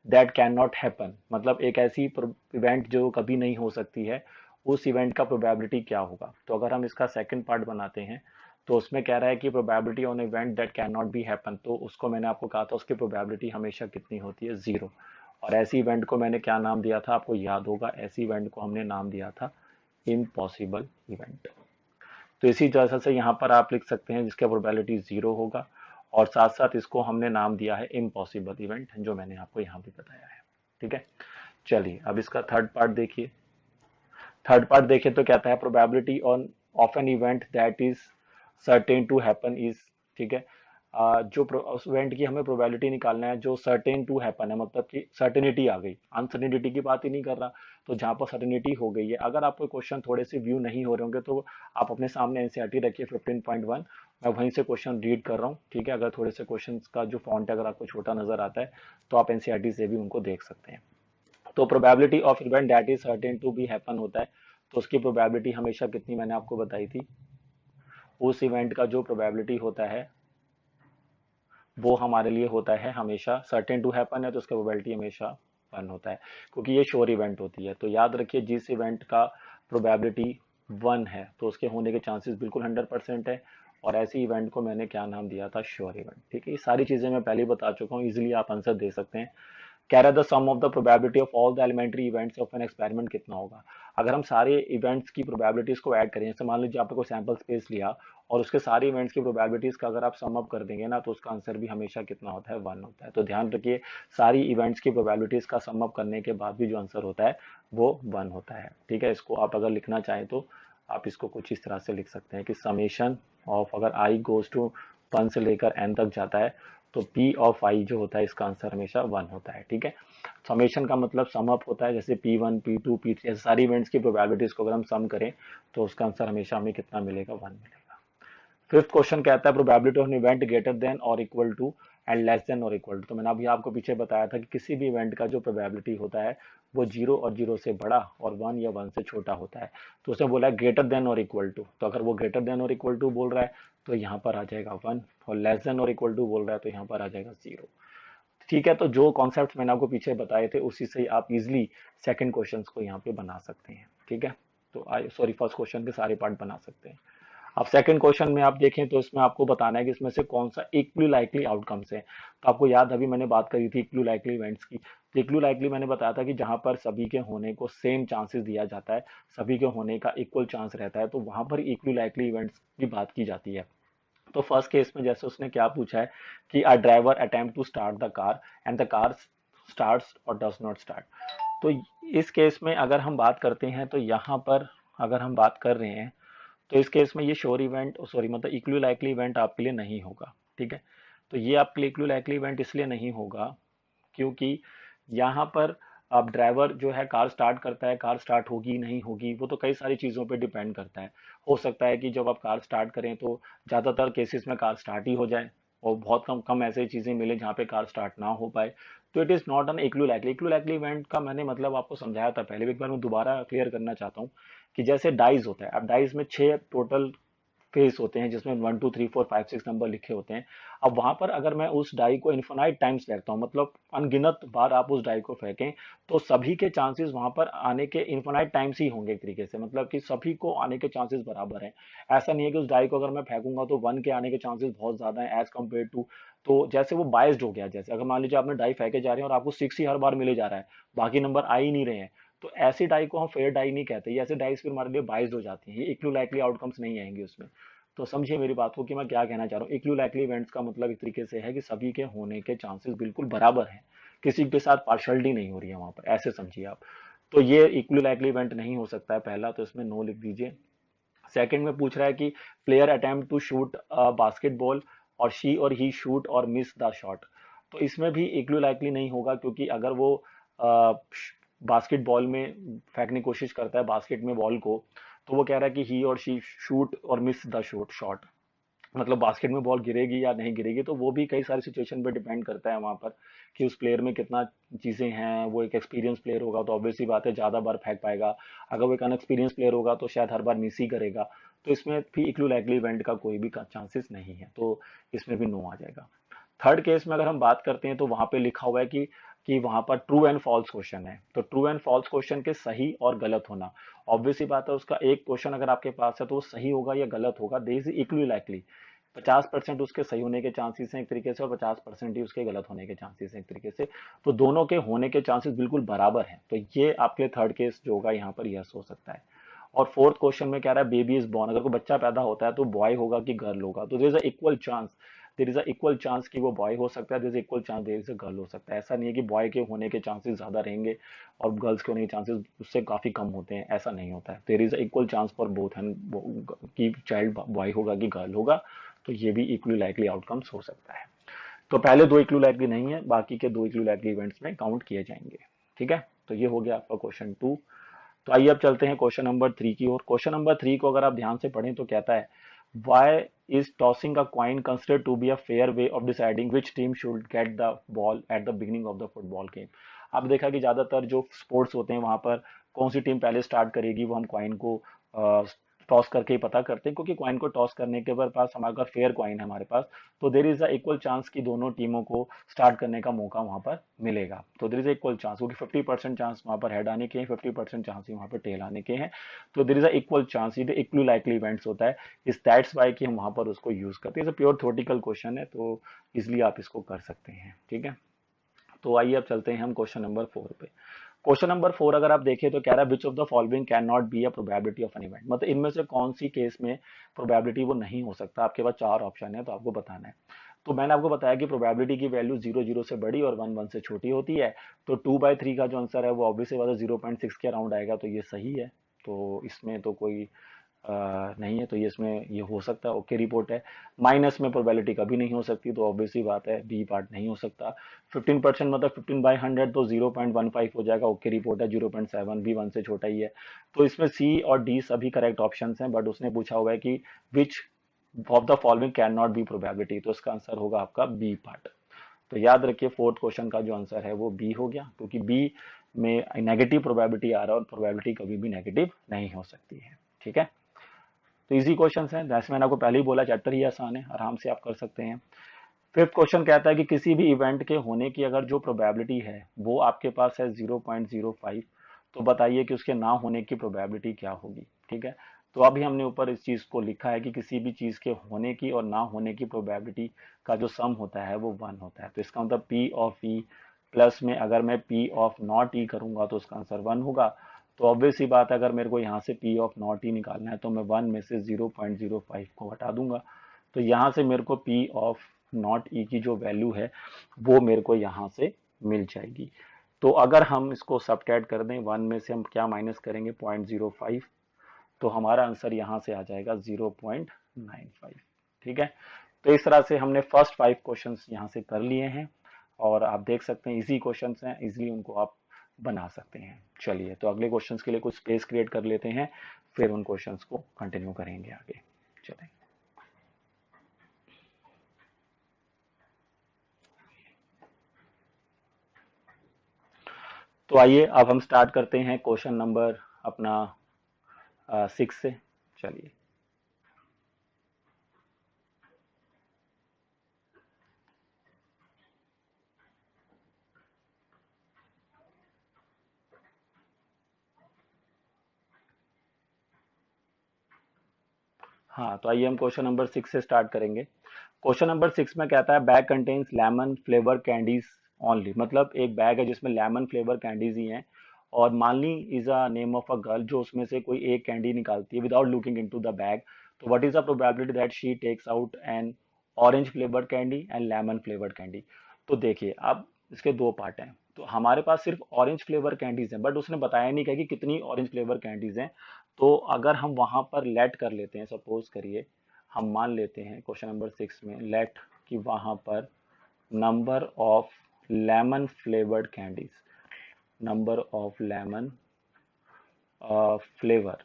that can not happen, मतलब एक ऐसी इवेंट जो कभी नहीं हो सकती है, उस इवेंट का प्रोबेबिलिटी क्या होगा। तो अगर हम इसका सेकंड पार्ट बनाते हैं तो उसमें कह रहा है कि probability on event that can not be happen, तो उसको मैंने आपको कहा था उसकी प्रोबेबिलिटी हमेशा कितनी होती है, 0। और ऐसी इवेंट को मैंने क्या नाम दिया था, आपको याद होगा, ऐसी इवेंट को हमने नाम दिया था इम्पॉसिबल इवेंट। तो इसी तरह से यहाँ पर आप लिख सकते हैं जिसका प्रोबेबिलिटी 0 होगा, और साथ साथ इसको हमने नाम दिया है इम्पॉसिबल इवेंट, जो मैंने आपको यहाँ भी बताया है। ठीक है, चलिए अब इसका थर्ड पार्ट देखिए। थर्ड पार्ट देखिए तो कहता है probability on of an event that is certain to happen is. ठीक है, जो उस इवेंट की हमें प्रोबेबिलिटी निकालना है जो सर्टेन टू हैपन है, मतलब कि सर्टेनिटी आ गई, अनसर्टेनिटी की बात ही नहीं कर रहा। तो जहां पर सर्टेनिटी हो गई है, अगर आपको क्वेश्चन थोड़े से व्यू नहीं हो रहे होंगे तो आप अपने सामने एनसीईआरटी रखिए 15.1, मैं वहीं से क्वेश्चन रीड कर रहा हूँ। ठीक है, अगर थोड़े से क्वेश्चन का जो फॉन्ट है अगर आपको छोटा नजर आता है तो आप एनसीईआरटी से भी उनको देख सकते हैं। तो probability of event that is certain to be happen होता है, तो उसकी प्रोबेबिलिटी हमेशा कितनी मैंने आपको बताई थी, उस इवेंट का जो प्रोबेबिलिटी होता है वो हमारे लिए होता है हमेशा सर्टेन टू हैपन है, तो उसका प्रोबेबिलिटी हमेशा 1 होता है, क्योंकि ये श्योर इवेंट होती है। तो याद रखिए जिस इवेंट का प्रोबेबिलिटी 1 है तो उसके होने के चांसेस बिल्कुल 100% है, और ऐसी इवेंट को मैंने क्या नाम दिया था, श्योर इवेंट। ठीक है, ये सारी चीजें मैं पहले ही बता चुका हूँ, इजिली आप आंसर दे सकते हैं। कह रहा था sum of the probability of all the elementary events of an experiment कितना होगा। अगर हम सारे इवेंट्स की प्रोबेबिलिटीज को ऐड करें, जैसे मान लीजिए आपने कोई सैंपल स्पेस लिया और उसके सारे इवेंट्स की प्रोबेबिलिटीज का अगर आप सम अप कर देंगे ना, तो उसका आंसर भी हमेशा कितना होता है, 1 होता है। तो ध्यान रखिए सारी इवेंट्स की प्रोबेबिलिटीज का सम अप करने के बाद भी जो आंसर होता है वो 1 होता है। ठीक है, इसको आप अगर लिखना चाहें तो आप इसको कुछ इस तरह से लिख सकते हैं कि समेशन ऑफ, अगर आई गोज टू 1 से लेकर n तक जाता है तो P ऑफ I जो होता है इसका आंसर हमेशा 1 होता है। ठीक है, समेशन का मतलब सम अप होता है, जैसे P1 P2 P3 ऐसे सारी इवेंट्स की प्रोबेबिलिटीज को अगर हम सम करें तो उसका आंसर हमेशा हमें कितना मिलेगा, 1 मिलेगा। फिफ्थ क्वेश्चन कहता है probability of an event greater than और equal to and less than और इक्वल टू। तो मैंने अभी आपको पीछे बताया था कि किसी भी इवेंट का जो प्रोबेबिलिटी होता है वो 0 और 0 से बड़ा और 1 या 1 से छोटा होता है। तो उसने बोला है ग्रेटर देन और इक्वल टू, तो अगर वो ग्रेटर देन और इक्वल टू बोल रहा है तो यहाँ पर आ जाएगा 1, और लेस देन और इक्वल टू बोल रहा है तो यहाँ पर आ जाएगा 0। ठीक है, तो जो कॉन्सेप्ट मैंने आपको पीछे बताए थे उसी से आप इजिली सेकंड क्वेश्चन को यहाँ पे बना सकते हैं। ठीक है, तो सॉरी फर्स्ट क्वेश्चन के सारे पार्ट बना सकते हैं। अब सेकंड क्वेश्चन में आप देखें तो इसमें आपको बताना है कि इसमें से कौन सा इक्वली लाइकली आउटकम्स है। तो आपको याद, अभी मैंने बात करी थी इक्वली लाइकली इवेंट्स की। तो इक्वली लाइकली मैंने बताया था कि जहां पर सभी के होने को सेम चांसेस दिया जाता है, सभी के होने का इक्वल चांस रहता है, तो वहां पर इक्वली लाइकली इवेंट्स की बात की जाती है। तो फर्स्ट केस में जैसे उसने क्या पूछा है कि a driver attempt to start the car and the car starts और डज नॉट स्टार्ट। तो इस केस में अगर हम बात करते हैं तो यहाँ पर अगर हम बात कर रहे हैं तो इस केस में ये श्योर इवेंट, सॉरी मतलब इक्वली लाइकली इवेंट आपके लिए नहीं होगा। ठीक है, तो ये आपके लिए इक्वली लाइकली इवेंट इसलिए नहीं होगा क्योंकि यहाँ पर अब ड्राइवर जो है कार स्टार्ट करता है, कार स्टार्ट होगी नहीं होगी वो तो कई सारी चीज़ों पे डिपेंड करता है। हो सकता है कि जब आप कार स्टार्ट करें तो ज़्यादातर केसेस में कार स्टार्ट ही हो जाए, और बहुत कम कम ऐसे चीज़ें मिले जहाँ पे कार स्टार्ट ना हो पाए। तो it is not an equally likely. Equally likely event का मैंने मतलब आपको समझाया था पहले भी, एक बार मैं दोबारा क्लियर करना चाहता हूँ कि जैसे डाइज होता है, अब डाइज में 6 टोटल फेस होते हैं जिसमें 1 2 3 4 5 6 नंबर लिखे होते हैं। अब वहां पर अगर मैं उस डाई को इन्फिनाइट टाइम्स फेंकता हूँ, मतलब अनगिनत बार आप उस डाई को फेंकें, तो सभी के चांसेस वहां पर आने के इन्फिनाइट टाइम्स ही होंगे एक तरीके से, मतलब कि सभी को आने के चांसेस बराबर हैं। ऐसा नहीं है कि उस डाई को अगर मैं फेंकूंगा तो 1 के आने के चांसेस बहुत ज्यादा है एज कम्पेयर टू, तो जैसे वो बायस्ड हो गया। जैसे अगर मान लीजिए आपने डाई फेंके जा रहे हैं और आपको 6 ही हर बार मिले जा रहा है, बाकी नंबर आ ही नहीं रहे हैं, तो ऐसी डाई को हम फेयर डाई नहीं कहते। ये ऐसे डाइस फिर हमारे लिए बाइज्ड हो जाती हैं, ये इक्वली लाइकली आउटकम्स नहीं आएंगे उसमें। तो समझिए मेरी बात को कि मैं क्या कहना चाह रहा हूँ। इक्वली लाइकली इवेंट्स का मतलब एक तरीके से है कि सभी के होने के चांसेस बिल्कुल बराबर हैं, किसी के साथ पार्शलिटी नहीं हो रही है वहां पर, ऐसे समझिए आप। तो ये इक्वली लाइकली इवेंट नहीं हो सकता है पहला, तो इसमें नो लिख दीजिए। सेकंड में पूछ रहा है कि player attempt to shoot basketball और शी और ही शूट और मिस द शॉट। तो इसमें भी इक्वली लाइकली नहीं होगा, क्योंकि अगर वो बास्केटबॉल में फेंकने की कोशिश करता है बास्केट में बॉल को, तो वो कह रहा है कि ही और शी शूट और मिस द शॉट, मतलब बास्केट में बॉल गिरेगी या नहीं गिरेगी। तो वो भी कई सारी सिचुएशन पे डिपेंड करता है वहां पर कि उस प्लेयर में कितना चीजें हैं। वो एक एक्सपीरियंस प्लेयर होगा तो ऑब्वियसली बात है ज्यादा बार फेंक पाएगा, अगर वो एक अनएक्सपीरियंस प्लेयर होगा तो शायद हर बार मिस ही करेगा। तो इसमें भी इक्विलाइटली इवेंट का कोई भी चांसेस नहीं है, तो इसमें भी नो आ जाएगा। थर्ड केस में अगर हम बात करते हैं तो वहां पे लिखा हुआ है कि वहां पर ट्रू एंड फॉल्स क्वेश्चन है। तो ट्रू एंड फॉल्स क्वेश्चन के सही और गलत होना, ऑब्वियसली बात है उसका एक क्वेश्चन अगर आपके पास है तो वो सही होगा या गलत होगा, दे इज इक्वली लाइकली। 50% उसके सही होने के चांसेस हैं एक तरीके से, और 50% ही उसके गलत होने के चांसेस हैं एक तरीके से। तो दोनों के होने के चांसेस बिल्कुल बराबर हैं, तो ये आपके लिए थर्ड केस जो होगा यहाँ पर यस हो सकता है। और फोर्थ क्वेश्चन में कह रहा है बेबी इज बॉर्न, अगर कोई बच्चा पैदा होता है तो बॉय होगा कि गर्ल होगा, तो there is a equal chance, there is a equal chance कि वो बॉय हो सकता है, there is equal chance there is a girl हो सकता है। ऐसा नहीं है कि बॉय के होने के चांसेस ज्यादा रहेंगे और गर्ल्स के होने के चांसेस उससे काफी कम होते हैं, ऐसा नहीं होता है। There is a equal chance for both and कि चाइल्ड बॉय होगा कि गर्ल होगा, तो ये भी इक्वली लाइकली आउटकम्स हो सकता है। तो पहले दो इक्वली लाइकली नहीं है, बाकी के दो इक्वली लाइकली इवेंट्स में काउंट किए जाएंगे। ठीक है, तो ये हो गया आपका क्वेश्चन 2। तो आइए अब चलते हैं क्वेश्चन नंबर 3 की ओर। क्वेश्चन नंबर 3 को अगर आप ध्यान से पढ़ें तो कहता है why is tossing a coin considered to be a fair way of deciding which team should get the ball at the beginning of the football game. आप देखा कि ज्यादातर जो स्पोर्ट्स होते हैं वहां पर कौन सी टीम पहले स्टार्ट करेगी वो हम कॉइन को टॉस करके ही पता करते हैं, क्योंकि कॉइन को टॉस करने के पास हमारे पास फेयर कॉइन है हमारे पास, तो there is a equal chance कि दोनों टीमों को स्टार्ट करने का मौका वहां पर मिलेगा। तो देर इज इक्वल चांस, क्योंकि 50% चांस वहां पर हेड आने के हैं, 50% चांस ही वहां पर टेल आने के हैं। तो there is a equal chance, ये इक्वली लाइकली इवेंट्स होता है, इस दैट्स वाई कि हम वहां पर उसको यूज करते हैं। प्योर थ्योरेटिकल क्वेश्चन है, तो इसलिए आप इसको कर सकते हैं। ठीक है, तो आइए अब चलते हैं हम क्वेश्चन नंबर 4 पे। क्वेश्चन नंबर 4 अगर आप देखें तो कह रहा है which of the following can not be a probability of an event, मतलब इनमें से कौन सी केस में प्रोबेबिलिटी वो नहीं हो सकता। आपके पास 4 ऑप्शन है, तो आपको बताना है। तो मैंने आपको बताया कि प्रोबेबिलिटी की वैल्यू 0 0 से बड़ी और 1 1 से छोटी होती है। तो 2/3 का जो आंसर है वो ऑब्वियसली बात है 0.6 के अराउंड आएगा, तो ये सही है। तो इसमें तो कोई नहीं है, तो ये इसमें ये हो सकता है, ओके रिपोर्ट है। माइनस में प्रोबेबिलिटी कभी नहीं हो सकती, तो ऑब्वियसली बात है बी पार्ट नहीं हो सकता। 15% मतलब 15/100 तो 0.15 हो जाएगा, ओके रिपोर्ट है। 0.7 भी 1 से छोटा ही है। तो इसमें सी और डी सभी करेक्ट ऑप्शन हैं, बट उसने पूछा हुआ है कि which of the following can not be probability, तो इसका आंसर होगा आपका बी पार्ट। तो याद रखिए फोर्थ क्वेश्चन का जो आंसर है वो बी हो गया, क्योंकि बी में नेगेटिव प्रोबेबिलिटी आ रहा है और प्रोबेबिलिटी कभी भी नेगेटिव नहीं हो सकती है। ठीक है, तो इजी क्वेश्चन है, जैसे मैंने आपको पहले ही बोला चैप्टर ही आसान है, आराम से आप कर सकते हैं। फिफ्थ क्वेश्चन कहता है कि किसी भी इवेंट के होने की अगर जो प्रोबेबिलिटी है वो आपके पास है 0.05, तो बताइए कि उसके ना होने की प्रोबेबिलिटी क्या होगी। ठीक है, तो अभी हमने ऊपर इस चीज को लिखा है कि किसी भी चीज के होने की और ना होने की प्रोबेबिलिटी का जो सम होता है वो 1 होता है। तो इसका मतलब पी ऑफ ई प्लस में अगर मैं पी ऑफ नॉट ई करूंगा तो उसका आंसर 1 होगा। तो ऑब्वियस ही बात है अगर मेरे को यहाँ से पी ऑफ नॉट ई निकालना है तो मैं 1 में से 0.05 को हटा दूंगा। तो यहाँ से मेरे को पी ऑफ नॉट ई की जो वैल्यू है वो मेरे को यहाँ से मिल जाएगी। तो अगर हम इसको सब्ट्रैक्ट कर दें 1 में से हम क्या माइनस करेंगे 0.05, तो हमारा आंसर यहाँ से आ जाएगा 0.95। ठीक है, तो इस तरह से हमने फर्स्ट 5 क्वेश्चंस यहाँ से कर लिए हैं, और आप देख सकते हैं इजी क्वेश्चंस हैं, इजीली उनको आप बना सकते हैं। चलिए, तो अगले क्वेश्चंस के लिए कुछ स्पेस क्रिएट कर लेते हैं, फिर उन क्वेश्चंस को कंटिन्यू करेंगे आगे। चलें, तो आइए अब हम स्टार्ट करते हैं क्वेश्चन नंबर अपना 6 से। चलिए, हाँ, तो आइए हम क्वेश्चन नंबर 6 से स्टार्ट करेंगे। क्वेश्चन नंबर 6 में कहता है bag contains lemon flavour candies only, मतलब एक बैग है जिसमें लेमन फ्लेवर कैंडीज ही हैं, और Malini is a name of a girl जो उसमें से कोई एक कैंडी निकालती है without looking into the bag. तो what is the probability that she takes out an orange flavoured candy and lemon flavoured candy. तो देखिए अब इसके दो पार्ट हैं, तो हमारे पास सिर्फ ऑरेंज फ्लेवर कैंडीज हैं, बट उसने बताया नहीं क्या कि कितनी ऑरेंज फ्लेवर कैंडीज हैं। तो अगर हम वहां पर लेट कर लेते हैं, सपोज करिए हम मान लेते हैं क्वेश्चन नंबर 6 में लेट कि वहां पर number of lemon flavoured candies, number of lemon flavour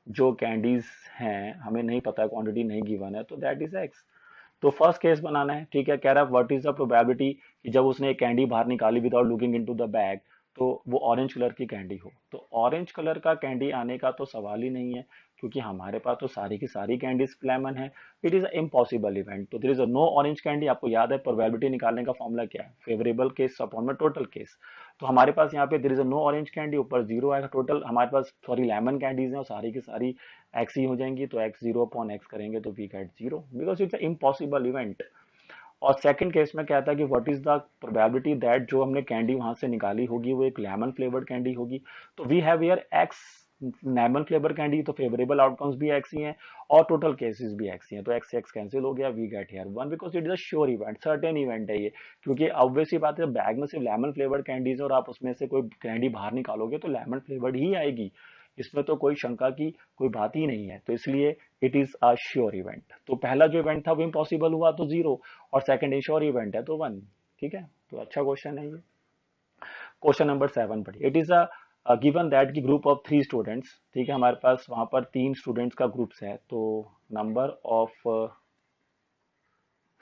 जो कैंडीज हैं, हमें नहीं पता, क्वांटिटी नहीं गिवन है, तो दैट इज एक्स। तो फर्स्ट केस बनाना है, ठीक है। कह रहा है व्हाट इज द प्रोबेबिलिटी कि जब उसने एक कैंडी बाहर निकाली without looking into the bag, तो वो ऑरेंज कलर की कैंडी हो। तो ऑरेंज कलर का कैंडी आने का तो सवाल ही नहीं है, क्योंकि हमारे पास तो सारी की सारी कैंडीज लेमन है। It is impossible event. तो there is no orange candy. आपको याद है प्रोबेबिलिटी निकालने का फॉर्मूला क्या है, फेवरेबल केस अपॉन में टोटल केस। तो हमारे पास यहाँ पे there is no orange candy, ऊपर जीरो आएगा। टोटल हमारे पास सॉरी लेमन कैंडीज हैं और सारी की सारी एक्स ही हो जाएंगी, तो एक्स जीरो अपॉन एक्स करेंगे तो we get zero, because it's impossible event. और सेकंड केस में क्या था कि what is the probability that जो हमने कैंडी वहां से निकाली होगी वो एक लेमन फ्लेवर्ड कैंडी होगी। तो we have here x lemon flavour candy, तो फेवरेबल आउटकम्स भी एक्स ही हैं और टोटल केसेस भी एक्स ही हैं, तो एक्स एक्स कैंसिल हो गया, we get here one, because it is a sure event, certain event है ये। क्योंकि ऑब्वियस ही बात है, बैग में सिर्फ लेमन फ्लेवर्ड कैंडीज और आप उसमें से कोई कैंडी बाहर निकालोगे तो लेमन फ्लेवर्ड ही आएगी, इसमें तो कोई शंका की कोई बात ही नहीं है। तो इसलिए it is a sure event. तो पहला जो इवेंट था वो इम्पॉसिबल हुआ तो जीरो, और सेकंड इंश्योर इवेंट है तो वन। ठीक है, तो अच्छा क्वेश्चन है ये। क्वेश्चन नंबर 7 पढ़िए। It is a given that की ग्रुप ऑफ 3 स्टूडेंट्स, ठीक है, हमारे पास वहां पर 3 स्टूडेंट्स का ग्रुप्स है, तो नंबर ऑफ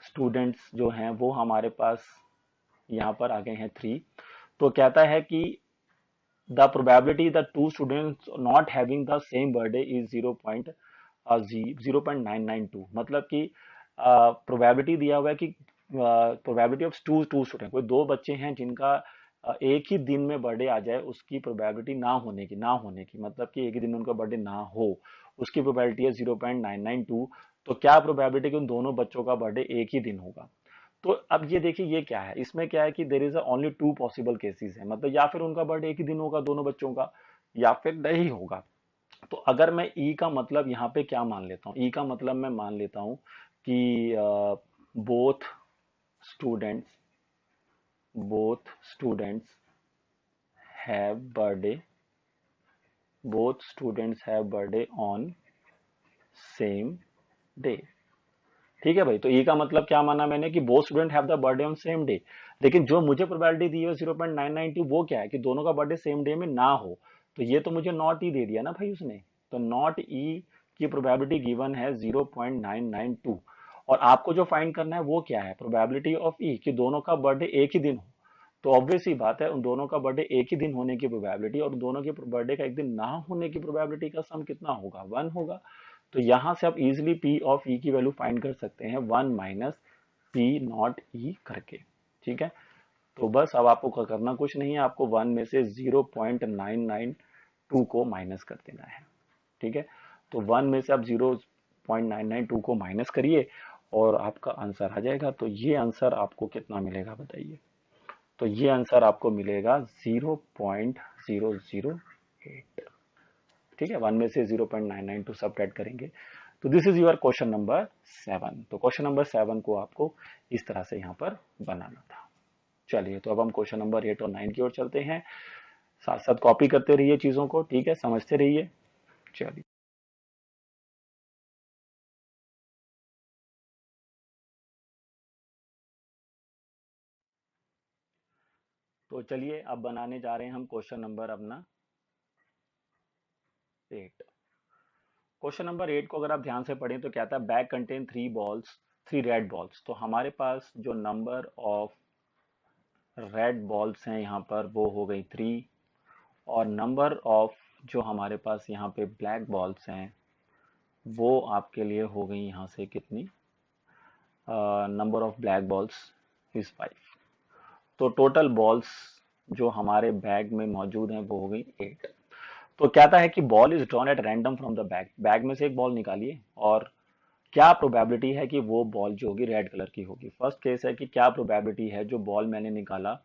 स्टूडेंट्स जो हैं वो हमारे पास यहाँ पर आ गए हैं 3। तो कहता है कि the probability the two students not having the same birthday is 0.992। मतलब कि प्रोबेबिलिटी दिया हुआ है कि प्रोबेबिलिटी ऑफ टू स्टूडेंट, कोई दो बच्चे हैं जिनका एक ही दिन में बर्थडे आ जाए, उसकी प्रोबेबिलिटी ना होने की मतलब कि एक ही दिन में उनका बर्थडे ना हो, उसकी प्रोबेबिलिटी है 0.992। तो क्या प्रोबेबिलिटी कि उन दोनों बच्चों का बर्थडे एक ही दिन होगा। तो अब ये देखिए ये क्या है, इसमें क्या है कि there is only 2 possible cases है, मतलब या फिर उनका बर्थडे एक ही दिन होगा दोनों बच्चों का, या फिर नहीं होगा। तो अगर मैं ई का मतलब यहाँ पे क्या मान लेता हूँ, ई का मतलब मैं मान लेता हूँ कि both students both have birthday both students have birthday on same day. ठीक है भाई, तो ई का मतलब क्या माना मैंने कि both student have the birthday on same day. लेकिन जो मुझे प्रोबेबिलिटी दी है 0.992 वो क्या है कि दोनों का बर्थडे सेम डे में ना हो। तो ये तो मुझे नॉट ई दे दिया ना भाई उसने, तो नॉट ई की प्रोबेबिलिटी गिवन है 0.992। और आपको जो फाइंड करना है वो क्या है, प्रोबेबिलिटी ऑफ ई कि दोनों का बर्थडे एक ही दिन हो। तो ऑब्वियस ही बात है, उन दोनों का बर्थडे एक ही दिन होने की प्रोबेबिलिटी और दोनों के बर्थडे का एक दिन ना होने की प्रोबेबिलिटी का सम कितना होगा, वन होगा। तो यहां से आप इजिली पी ऑफ ई की वैल्यू फाइंड कर सकते हैं, वन माइनस पी नॉट ई करके। ठीक है, तो बस अब आपको करना कुछ नहीं है, आपको वन में से 0.992 को माइनस कर देना है। ठीक है, तो वन में से आप 0.992 को माइनस करिए और आपका आंसर आ जाएगा। तो ये आंसर आपको कितना मिलेगा बताइए, तो ये आंसर आपको मिलेगा 0.008। ठीक है, वन में से 0.992 सब्ट्रैक्ट करेंगे, तो this is your question number 7। तो क्वेश्चन नंबर 7 को आपको इस तरह से यहाँ पर बनाना था। चलिए, तो अब हम क्वेश्चन नंबर 8 और 9 की ओर चलते हैं। साथ साथ कॉपी करते रहिए चीजों को, ठीक है, समझते रहिए। चलिए, तो चलिए अब बनाने जा रहे हैं हम क्वेश्चन नंबर अपना 8। क्वेश्चन नंबर 8 को अगर आप ध्यान से पढ़ें तो क्या था, बैग कंटेन 3 रेड बॉल्स। तो हमारे पास जो नंबर ऑफ रेड बॉल्स हैं यहाँ पर वो हो गई 3, और नंबर ऑफ जो हमारे पास यहाँ पे ब्लैक बॉल्स हैं वो आपके लिए हो गई यहाँ से कितनी, number of black balls is 5। तो टोटल बॉल्स जो हमारे बैग में मौजूद हैं वो हो गई 8। तो कहता है कि ball is drawn at random from the bag, bag में से एक बॉल निकालिए और क्या प्रोबेबिलिटी है कि वो बॉल जो होगी रेड कलर की होगी। फर्स्ट केस है कि क्या प्रोबेबिलिटी है जो बॉल मैंने निकाला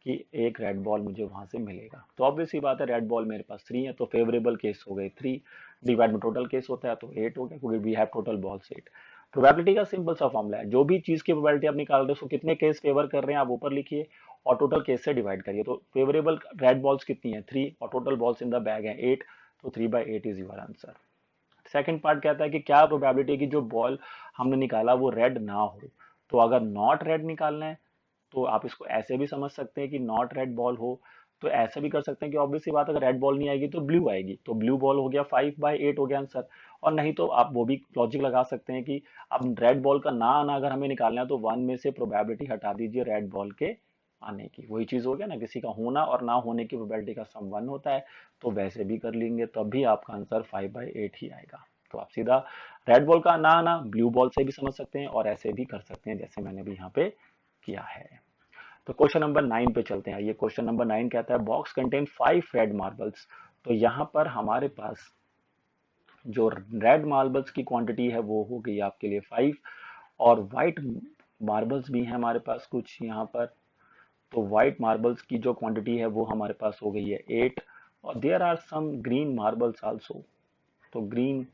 कि एक रेड बॉल मुझे वहां से मिलेगा। तो ऑब्वियस सी बात है, रेड बॉल मेरे पास 3 है, तो फेवरेबल केस हो गए 3, डिवाइड में टोटल केस होता है तो 8 हो गया, क्योंकि we have total balls 8। Probability का सिंपल सा फॉर्मूला है, जो भी चीज की प्रोबेबिलिटी आप निकाल रहे हो उसको कितने केस फेवर कर रहे हैं आप ऊपर लिखिए और टोटल केस से डिवाइड करिए। तो फेवरेबल रेड बॉल्स कितनी है 3 और total balls in the bag है 8, तो 3/8 is your answer. Second part कहता है कि क्या प्रोबेबिलिटी है कि जो बॉल हमने निकाला वो रेड ना हो। तो अगर नॉट रेड निकालना है तो आप इसको ऐसे भी समझ सकते हैं कि नॉट रेड बॉल हो, तो ऐसे भी कर सकते हैं कि ऑब्वियसली बात, अगर रेड बॉल नहीं आएगी तो ब्लू आएगी, तो ब्लू बॉल हो गया 5/8 हो गया आंसर। और नहीं तो आप वो भी लॉजिक लगा सकते हैं कि अब रेड बॉल का ना आना अगर हमें निकालना है तो 1 में से प्रोबेबिलिटी हटा दीजिए रेड बॉल के आने की, वही चीज हो गया ना, किसी का होना और ना होने की प्रोबेबिलिटी का सम 1 होता है, तो वैसे भी कर लेंगे तब भी आपका आंसर 5/8 ही आएगा। तो आप सीधा रेड बॉल का ना आना ब्लू बॉल से भी समझ सकते हैं और ऐसे भी कर सकते हैं जैसे मैंने भी यहाँ पे किया है। तो क्वेश्चन नंबर 9 पे चलते हैं। ये क्वेश्चन नंबर 9 कहता है बॉक्स कंटेन 5 रेड मार्बल्स। तो यहाँ पर हमारे पास जो रेड मार्बल्स की क्वांटिटी है वो हो गई आपके लिए 5, और व्हाइट मार्बल्स भी हैं हमारे पास कुछ यहाँ पर। तो व्हाइट मार्बल्स की जो क्वांटिटी है वो हमारे पास हो गई है 8, और there are some green marbles also. तो ग्रीन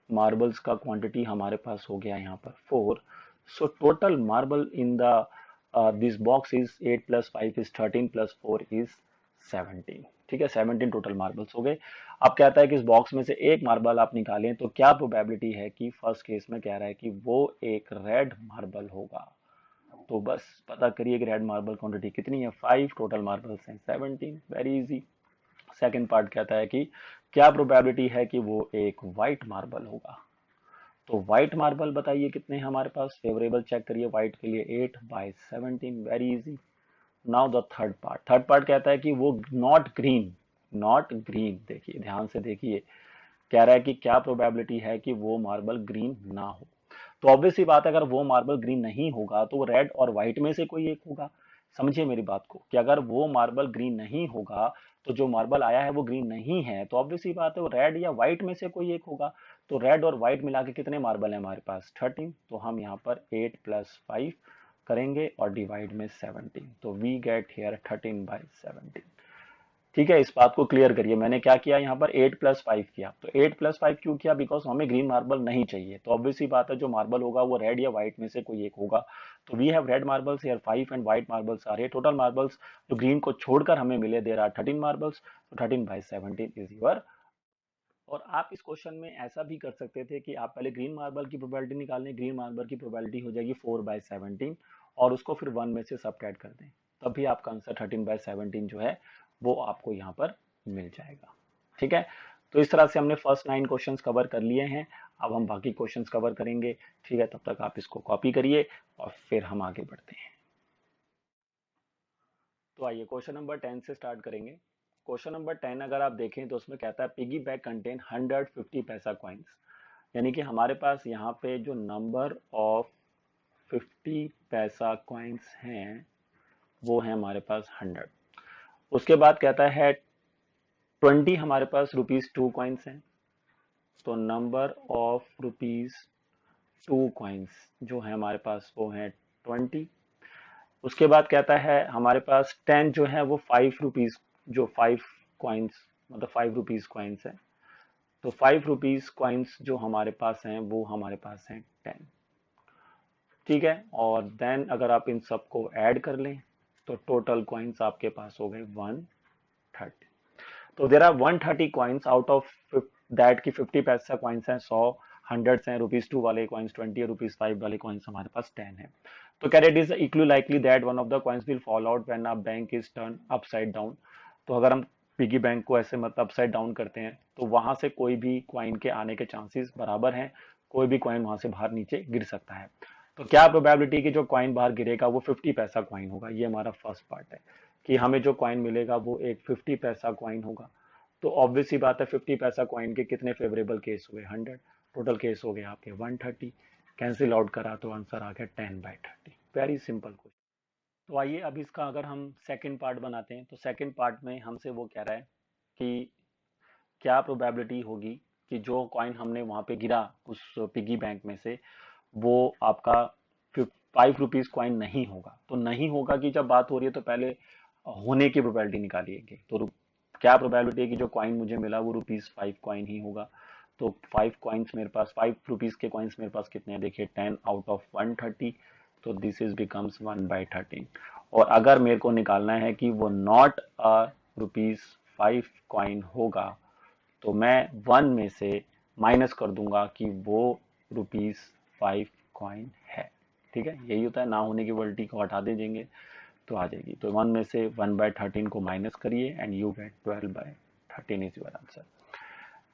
मार्बल्स का क्वांटिटी हमारे पास हो गया यहाँ पर 4। So total marble in the this box is 8 + 5 is 13 + 4 is 17। ठीक है, 17 टोटल मार्बल्स हो गए। अब कहता है कि इस बॉक्स में से एक मार्बल आप निकालें तो क्या प्रोबेबिलिटी है कि फर्स्ट केस में कह रहा है कि वो एक रेड मार्बल होगा। तो बस पता करिए कि रेड मार्बल क्वांटिटी कितनी है, 5, टोटल मार्बल्स हैं 17, वेरी इजी। सेकंड पार्ट कहता है कि क्या प्रोबेबिलिटी है कि वो एक व्हाइट मार्बल होगा। तो व्हाइट मार्बल बताइए कितने हैं हमारे पास, फेवरेबल चेक करिए व्हाइट के लिए 8/17, very easy. Now the third part कहता है कि वो नॉट ग्रीन, नॉट ग्रीन, देखिए ध्यान से देखिए, कह रहा है कि क्या प्रोबेबिलिटी है कि वो मार्बल ग्रीन ना हो। तो ऑब्वियस सी बात है अगर वो मार्बल ग्रीन नहीं होगा तो वो रेड और व्हाइट में से कोई एक होगा। समझिए मेरी बात को कि अगर वो मार्बल ग्रीन नहीं होगा तो जो मार्बल आया है वो ग्रीन नहीं है, तो ऑब्वियस सी बात है वो रेड या व्हाइट में से कोई एक होगा। तो रेड और व्हाइट मिला के कितने मार्बल है हमारे पास, 13। तो हम यहाँ पर 8 + 5 करेंगे और डिवाइड में 17, तो वी गेट हियर 13/17। ठीक है, इस बात को क्लियर करिए, मैंने क्या किया यहाँ पर 8 + 5 किया। तो 8 + 5 क्यों किया, बिकॉज हमें ग्रीन मार्बल नहीं चाहिए, तो ऑब्वियसली बात है जो मार्बल होगा वो रेड या व्हाइट में से कोई एक होगा। तो we have red marbles here 5 and white marbles are 8, total marbles जो ग्रीन को छोड़कर हमें मिले देयर आर 13 मार्बल्स, तो 13/17 इज योर। और आप इस क्वेश्चन में ऐसा भी कर सकते थे कि आप पहले ग्रीन मार्बल की प्रोबेबिलिटी निकाल लें, ग्रीन मार्बल की प्रोबेबिलिटी हो जाएगी 4/17, और उसको फिर 1 में से सबट्रैक्ट कर दें, तब भी आपका आंसर 13/17 जो है वो आपको यहाँ पर मिल जाएगा। ठीक है, तो इस तरह से हमने फर्स्ट 9 क्वेश्चंस कवर कर लिए हैं। अब हम बाकी क्वेश्चंस कवर करेंगे। ठीक है, तब तक आप इसको कॉपी करिए और फिर हम आगे बढ़ते हैं। तो आइए क्वेश्चन नंबर 10 से स्टार्ट करेंगे। क्वेश्चन नंबर 10 अगर आप देखें तो उसमें कहता है पिगी बैंक कंटेन 150 पैसा कॉइन्स। यानी कि हमारे पास यहाँ पे जो नंबर ऑफ 50 पैसा कॉइन्स हैं वो है हमारे पास 100। उसके बाद कहता है 20 हमारे पास ₹2 कॉइन्स हैं, तो नंबर ऑफ ₹2 कॉइन्स जो है हमारे पास वो है 20। उसके बाद कहता है हमारे पास 10 जो है वो 5 रुपीज, जो 5 कॉइन्स मतलब 5 रुपीज कॉइन्स है, तो 5 रुपीज कॉइन्स जो हमारे पास हैं वो हमारे पास हैं 10। ठीक है, और देन अगर आप इन सबको ऐड कर लें तो टोटल कॉइन्स आपके पास हो गए 130। तो there are 130 coins out of that की 50 पैसा कॉइन्स हैं 100, हंड्रेड्स हैं ₹2 वाले कॉइन्स 20 और ₹5 वाले कॉइन्स हमारे पास 10 है। तो कह रहे it is equally likely that one of the coins will fall out when a bank is turn upside down. तो अगर हम पिगी बैंक को ऐसे मतलब अपसाइड डाउन करते हैं तो वहां से कोई भी कॉइन के आने के चांसेस बराबर हैं, कोई भी कॉइन वहां से बाहर नीचे गिर सकता है। तो क्या प्रोबेबिलिटी कि जो कॉइन बाहर गिरेगा वो 50 पैसा कॉइन होगा, ये हमारा फर्स्ट पार्ट है कि हमें जो कॉइन मिलेगा वो एक 50 पैसा कॉइन होगा। तो ऑब्वियस सी बात है 50 पैसा कॉइन के कितने फेवरेबल केस हुए, 100, टोटल केस हो गए आपके 130, कैंसिल आउट करा तो आंसर आ गया 10/30। Very simple question. तो आइए अब इसका अगर हम सेकंड पार्ट बनाते हैं, तो सेकंड पार्ट में हमसे वो कह रहा है कि क्या प्रोबेबिलिटी होगी कि जो कॉइन हमने वहां पे गिरा उस पिगी बैंक में से वो आपका 5 रुपीज कॉइन नहीं होगा। तो नहीं होगा की जब बात हो रही है तो पहले होने की प्रोबेबिलिटी निकालिएगी। तो क्या प्रोबेबिलिटी है कि जो कॉइन मुझे मिला वो ₹5 कॉइन ही होगा। तो 5 कॉइन्स मेरे पास, 5 रुपीज के कॉइन्स मेरे पास कितने हैं, देखिए 10 आउट ऑफ 130, तो दिस इज बिकम्स 1/13। और अगर मेरे को निकालना है कि वो नॉट अ ₹5 कॉइन होगा तो मैं 1 में से माइनस कर दूंगा कि वो ₹5 कॉइन है। ठीक है, यही होता है, ना होने की प्रोबेबिलिटी को हटा दे देंगे तो आ जाएगी। तो 1 में से 1/13 को माइनस करिए and you get 12/13 is your answer.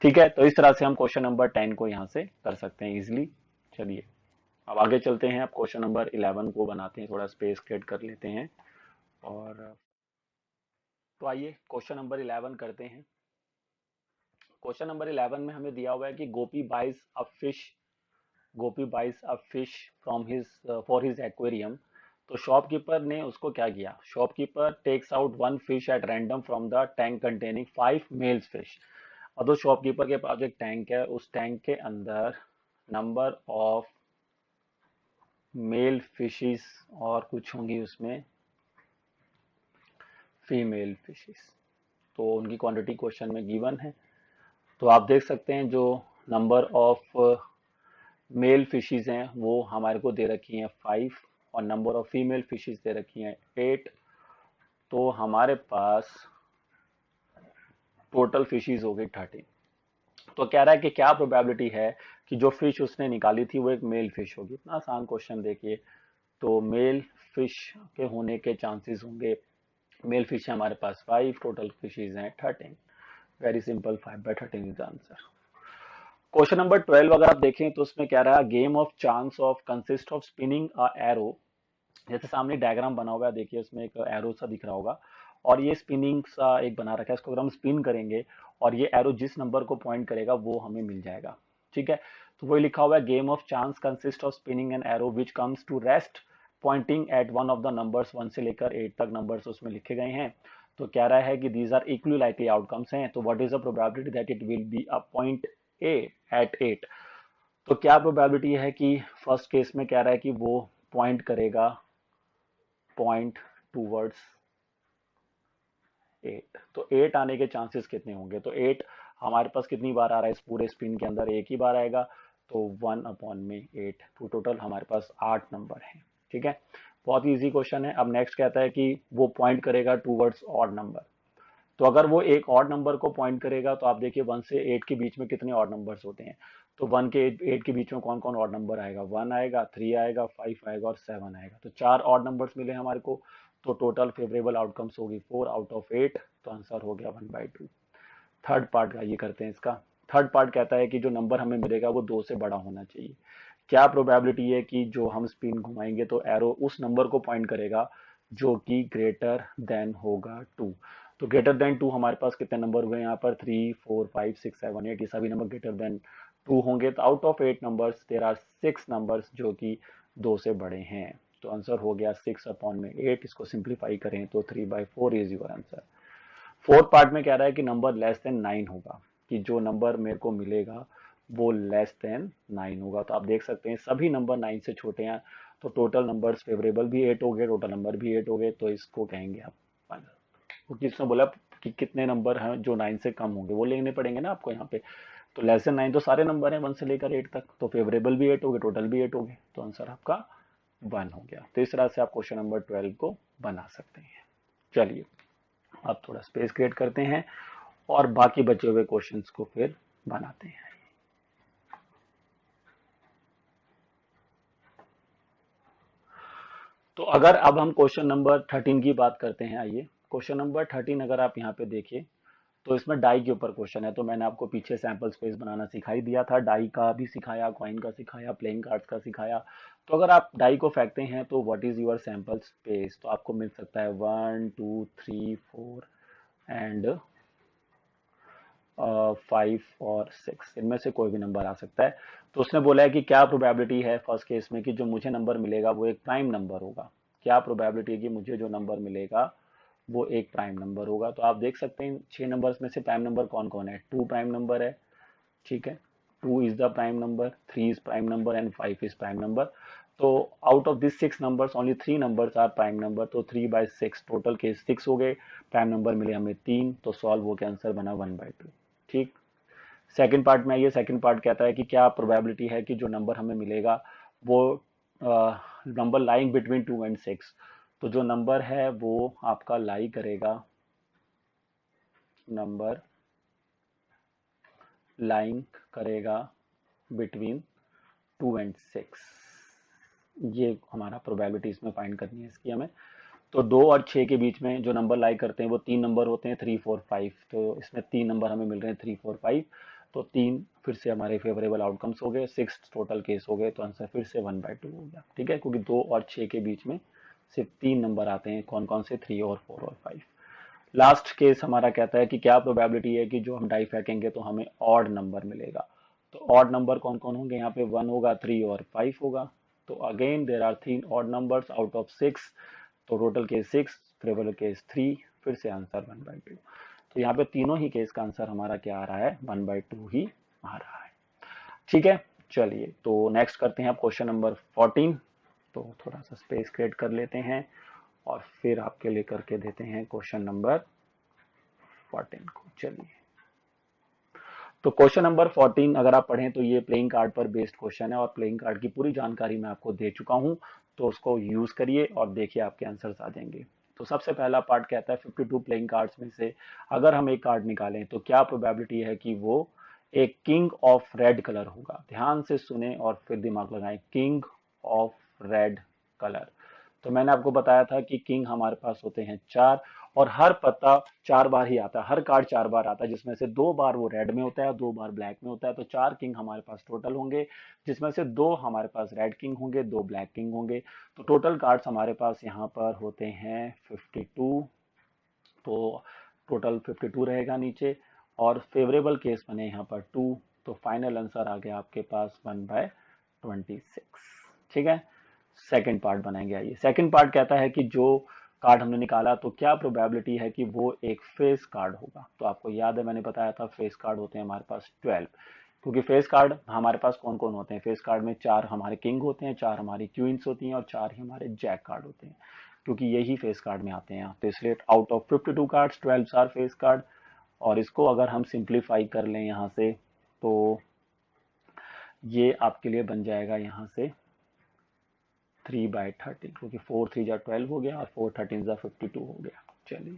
ठीक है, तो इस तरह से हम क्वेश्चन नंबर 10 को यहाँ से कर सकते हैं इजिली। चलिए अब आगे चलते हैं, अब क्वेश्चन नंबर 11 को बनाते हैं, थोड़ा स्पेस क्रिएट कर लेते हैं। और तो आइए क्वेश्चन नंबर 11 करते हैं। क्वेश्चन नंबर 11 में हमें दिया हुआ है कि Gopi buys a fish from his for his aquarium. तो शॉपकीपर ने उसको क्या किया, shopkeeper takes out 1 fish at random from the tank containing 5 males fish. और तो शॉपकीपर के पास एक टैंक है, उस टैंक के अंदर नंबर ऑफ मेल फिशेस और कुछ होंगी उसमें फीमेल फिशेस। तो उनकी क्वांटिटी क्वेश्चन में गिवन है। तो आप देख सकते हैं जो नंबर ऑफ मेल फिशेस हैं वो हमारे को दे रखी हैं 5 और number of female fishes they रखी हैं 8। तो हमारे पास टोटल फिशेस हो गई 13। तो कह रहा है कि क्या प्रोबेबिलिटी है कि जो फिश उसने निकाली थी वो एक मेल फिश होगी। इतना आसान क्वेश्चन देखिए। तो मेल फिश के होने के चांसेस होंगे, मेल फिश है हमारे पास 5, टोटल फिशेज हैं 13। Very simple, 5/13 is the answer. Question number 12 अगर आप देखें तो उसमें क्या रहा, game of chance of consist of spinning a arrow. जैसे सामने डायग्राम बना हुआ है, देखिए उसमें एक एरो सा दिख रहा होगा और ये स्पिनिंग सा एक बना रखा है। इसको अगर हम स्पिन करेंगे और ये एरो जिस नंबर को पॉइंट करेगा वो हमें मिल जाएगा। ठीक है, तो वही लिखा हुआ है, game of chance consist of spinning an arrow which comes to rest pointing at one of the numbers 1 से लेकर 8 तक नंबर्स उसमें लिखे गए हैं। तो कह रहा है कि these are equally likely outcomes हैं। तो what is the probability that it will be a point a at 8। तो क्या प्रोबेबिलिटी है कि फर्स्ट केस में कह रहा है कि वो पॉइंट करेगा पॉइंट टूवर्ड्स 8। तो 8 आने के चांसेस कितने होंगे, तो 8 हमारे पास कितनी बार आ रहा है इस पूरे स्पिन के अंदर, एक ही बार आएगा। तो 1/8, तो टोटल हमारे पास 8 नंबर हैं। ठीक है, बहुत ही इजी क्वेश्चन है। अब नेक्स्ट कहता है कि वो पॉइंट करेगा टूवर्ड्स ऑड नंबर। तो अगर वो एक ऑड नंबर को पॉइंट करेगा तो आप देखिए 1 से 8 के बीच में कितने ऑड नंबर्स होते हैं। तो 1 के 8 के बीच में कौन कौन ऑड नंबर आएगा, 1 आएगा, 3 आएगा, 5 आएगा और 7 आएगा। तो 4 ऑड नंबर्स मिले हमारे को। तो टोटल फेवरेबल आउटकम्स होगी 4 आउट ऑफ 8। तो आंसर हो गया 1/2। थर्ड पार्ट का ये करते हैं इसका। थर्ड पार्ट कहता है कि जो नंबर हमें मिलेगा वो 2 से बड़ा होना चाहिए। क्या प्रोबेबिलिटी है कि जो हम स्पिन घुमाएंगे तो एरो उस नंबर को पॉइंट करेगा जो कि ग्रेटर देन होगा 2। तो ग्रेटर देन 2 हमारे पास कितने नंबर हुए यहाँ पर, 3, 4, 5, 6, 7, 8, ये सभी नंबर ग्रेटर देन 2 होंगे। तो out of 8 numbers there are 6 numbers जो कि 2 से बड़े हैं। तो आंसर हो गया 6/8। इसको सिंप्लीफाई करें तो 3/4 is your answer. Fourth part में कह रहा है कि नंबर लेस देन 9 होगा, कि जो नंबर मेरे को मिलेगा वो लेस देन 9 होगा। तो आप देख सकते हैं सभी नंबर 9 से छोटे हैं। तो टोटल नंबर्स फेवरेबल भी 8 हो गए, टोटल नंबर भी 8 हो गए। तो इसको कहेंगे आप फाइनल। क्योंकि इसने बोला कि कितने नंबर हैं जो 9 से कम होंगे, वो लेने पड़ेंगे ना आपको यहाँ पे। तो लेस देन 9 तो सारे नंबर हैं 1 से लेकर 8 तक। तो फेवरेबल भी 8 हो गए, टोटल भी 8 हो गए। तो आंसर आपका 1 हो गया। तो इस तरह से आप क्वेश्चन नंबर 12 को बना सकते हैं। चलिए अब थोड़ा स्पेस क्रिएट करते हैं और बाकी बचे हुए क्वेश्चंस को फिर बनाते हैं। तो अगर अब हम क्वेश्चन नंबर 13 की बात करते हैं, आइए क्वेश्चन नंबर 13 अगर आप यहाँ पे देखिए तो इसमें डाई के ऊपर क्वेश्चन है। तो मैंने आपको पीछे सैंपल स्पेस बनाना सिखाई दिया था, डाई का भी सिखाया, कॉइन का सिखाया, प्लेइंग कार्ड्स का सिखाया। तो अगर आप डाई को फेंकते हैं तो what is your sample space, तो आपको मिल सकता है 1, 2, 3, 4 एंड 5 और 6, इनमें से कोई भी नंबर आ सकता है। तो उसने बोला है कि क्या प्रोबेबिलिटी है फर्स्ट केस में कि जो मुझे नंबर मिलेगा वो एक प्राइम नंबर होगा। क्या प्रोबेबिलिटी है कि मुझे जो नंबर मिलेगा वो एक प्राइम नंबर होगा। तो आप देख सकते हैं 6 नंबर्स में से प्राइम नंबर कौन कौन है, 2 प्राइम नंबर है। ठीक है, 2 is the prime number, 3 is prime number and 5 is prime number. तो out of this 6 numbers only 3 numbers are prime number. तो 3/6 टोटल केस 6 हो गए, प्राइम नंबर मिले हमें 3। तो सॉल्व हो के आंसर बना 1/2। ठीक, सेकंड पार्ट में आइए। सेकंड पार्ट कहता है कि क्या प्रोबेबिलिटी है कि जो नंबर हमें मिलेगा वो नंबर लाइंग बिटवीन 2 एंड 6। तो जो नंबर है वो आपका लाई करेगा, नंबर लाइंग करेगा बिटवीन 2 एंड 6। ये हमारा प्रोबेबिलिटी इसमें फाइंड करनी है इसकी हमें। तो 2 और 6 के बीच में जो नंबर लाई करते हैं वो 3 नंबर होते हैं, 3 4 5। तो इसमें 3 नंबर हमें मिल रहे हैं, 3 4 5। तो 3 फिर से हमारे फेवरेबल आउटकम्स हो गए, 6 टोटल केस हो गए, तो आंसर फिर से 1/2 हो गया। ठीक है, क्योंकि 2 और 6 के बीच में सिर्फ 3 नंबर आते हैं, कौन कौन से, 3 और 4 और 5। लास्ट केस हमारा कहता है कि क्या प्रोबेबिलिटी है कि जो हम डाई फेंकेंगे तो हमें ऑड नंबर मिलेगा। तो ऑड नंबर कौन कौन होंगे, यहाँ पे 1 होगा, 3 और 5 होगा। तो again there are 3 odd numbers out of 6। तो टोटल केस 6, प्रोबेबल केस 3, फिर से आंसर 1/2। तो यहाँ पे तीनों ही केस का आंसर हमारा क्या आ रहा है, 1/2 ही आ रहा है। ठीक है, चलिए तो नेक्स्ट करते हैं आप क्वेश्चन नंबर 14। तो थोड़ा सा स्पेस क्रिएट कर लेते हैं और फिर आपके लिए करके देते हैं क्वेश्चन नंबर 14 को। चलिए, तो क्वेश्चन नंबर 14 अगर आप पढ़ें तो ये प्लेइंग कार्ड पर बेस्ड क्वेश्चन है और प्लेइंग कार्ड की पूरी जानकारी मैं आपको दे चुका हूं। तो उसको यूज करिए और देखिए आपके आंसर्स आ जाएंगे। तो सबसे पहला पार्ट कहता है 52 प्लेइंग कार्ड्स में से अगर हम एक कार्ड निकालें तो क्या प्रोबेबिलिटी है कि वो एक किंग ऑफ रेड कलर होगा। ध्यान से सुने और फिर दिमाग लगाएं, किंग ऑफ रेड कलर। तो मैंने आपको बताया था कि किंग हमारे पास होते हैं 4 और हर पत्ता 4 बार ही आता है, हर कार्ड 4 बार आता है, जिसमें से 2 बार वो रेड में होता है और 2 बार ब्लैक में होता है। तो 4 किंग हमारे पास टोटल होंगे, जिसमें से 2 हमारे पास रेड किंग होंगे, 2 ब्लैक किंग होंगे। तो टोटल कार्ड्स हमारे पास यहाँ पर होते हैं 52। तो टोटल 52 रहेगा नीचे और फेवरेबल केस बने यहाँ पर 2। तो फाइनल आंसर आ गया आपके पास 1/26। ठीक है, सेकंड पार्ट बनाएंगे। आइए, सेकंड पार्ट कहता है कि जो कार्ड हमने निकाला तो क्या प्रोबेबिलिटी है कि वो एक फेस कार्ड होगा। तो आपको याद है मैंने बताया था फेस कार्ड होते हैं हमारे पास 12। क्योंकि फेस कार्ड हमारे पास कौन कौन होते हैं, फेस कार्ड में 4 हमारे किंग होते हैं, 4 हमारी क्वींस होती हैं और 4 ही हमारे जैक कार्ड होते हैं, क्योंकि यही फेस कार्ड में आते हैं। तो इसलिए out of 52 cards 12 are face card. और इसको अगर हम सिंप्लीफाई कर लें यहाँ से तो ये आपके लिए बन जाएगा यहाँ से 3/13, क्योंकि 4 3 जा 12 हो गया और 4 13 जा 52 हो गया। चलिए,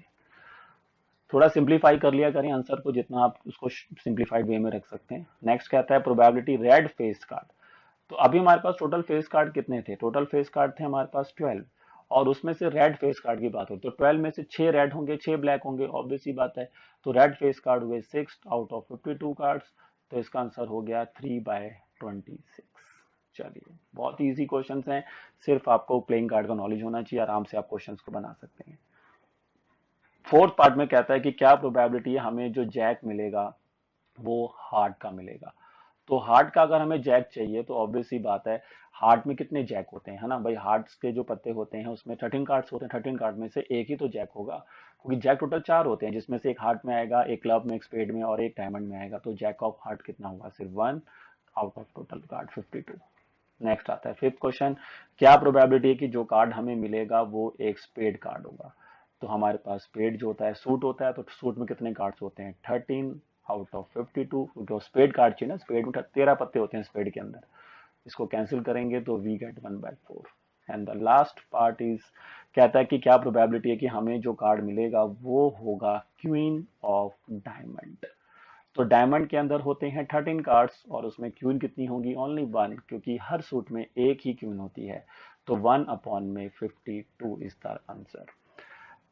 थोड़ा सिंप्लीफाई कर लिया करें आंसर को, जितना आप उसको सिंप्लीफाइड वे में रख सकते हैं। नेक्स्ट कहता है प्रोबेबिलिटी रेड फेस कार्ड। तो अभी हमारे पास टोटल फेस कार्ड कितने थे, टोटल फेस कार्ड थे हमारे पास 12 और उसमें से रेड फेस कार्ड की बात हो तो 12 में से 6 रेड होंगे, 6 ब्लैक होंगे, ऑब्वियस सी बात है। तो रेड फेस कार्ड हुए 6 आउट ऑफ 52 कार्ड्स। तो इसका आंसर हो गया 3/26। चलिए, बहुत ही इजी क्वेश्चन हैं, सिर्फ आपको प्लेइंग कार्ड का नॉलेज होना चाहिए, आराम से आप क्वेश्चंस को बना सकते हैं। फोर्थ पार्ट में कहता है कि क्या प्रोबेबिलिटी है हमें जो जैक मिलेगा वो हार्ट का मिलेगा। तो हार्ट का अगर हमें जैक चाहिए तो ऑब्वियस सी बात है, हार्ट में कितने जैक होते हैं, है ना भाई, हार्ट्स के जो पत्ते होते हैं उसमें 13 कार्ड्स होते हैं, 13 कार्ड में से एक ही तो जैक होगा, क्योंकि जैक टोटल 4 होते हैं, जिसमें से एक हार्ट में आएगा, एक क्लब में, एक स्पेड में और एक डायमंड में आएगा। तो जैक ऑफ हार्ट कितना होगा, सिर्फ 1 out of total card 52। Next आता है फिफ्थ क्वेश्चन, क्या प्रोबेबिलिटी है कि जो कार्ड हमें मिलेगा वो एक स्पेड कार्ड होगा। तो हमारे पास स्पेड जो होता है सूट होता है, तो सूट में कितने कार्ड्स होते हैं, 13 आउट ऑफ 52, क्योंकि स्पेड कार्ड चाहिए ना, स्पेड में 13 पत्ते होते हैं स्पेड के अंदर। इसको कैंसिल करेंगे तो we get 1/4। And the last part is, कहता है कि क्या प्रोबेबिलिटी है कि हमें जो कार्ड मिलेगा वो होगा क्वीन ऑफ डायमंड। तो डायमंड के अंदर होते हैं 13 कार्ड्स और उसमें क्वीन कितनी होगी, ओनली 1, क्योंकि हर सूट में एक ही क्वीन होती है। तो 1/52 इज द आंसर।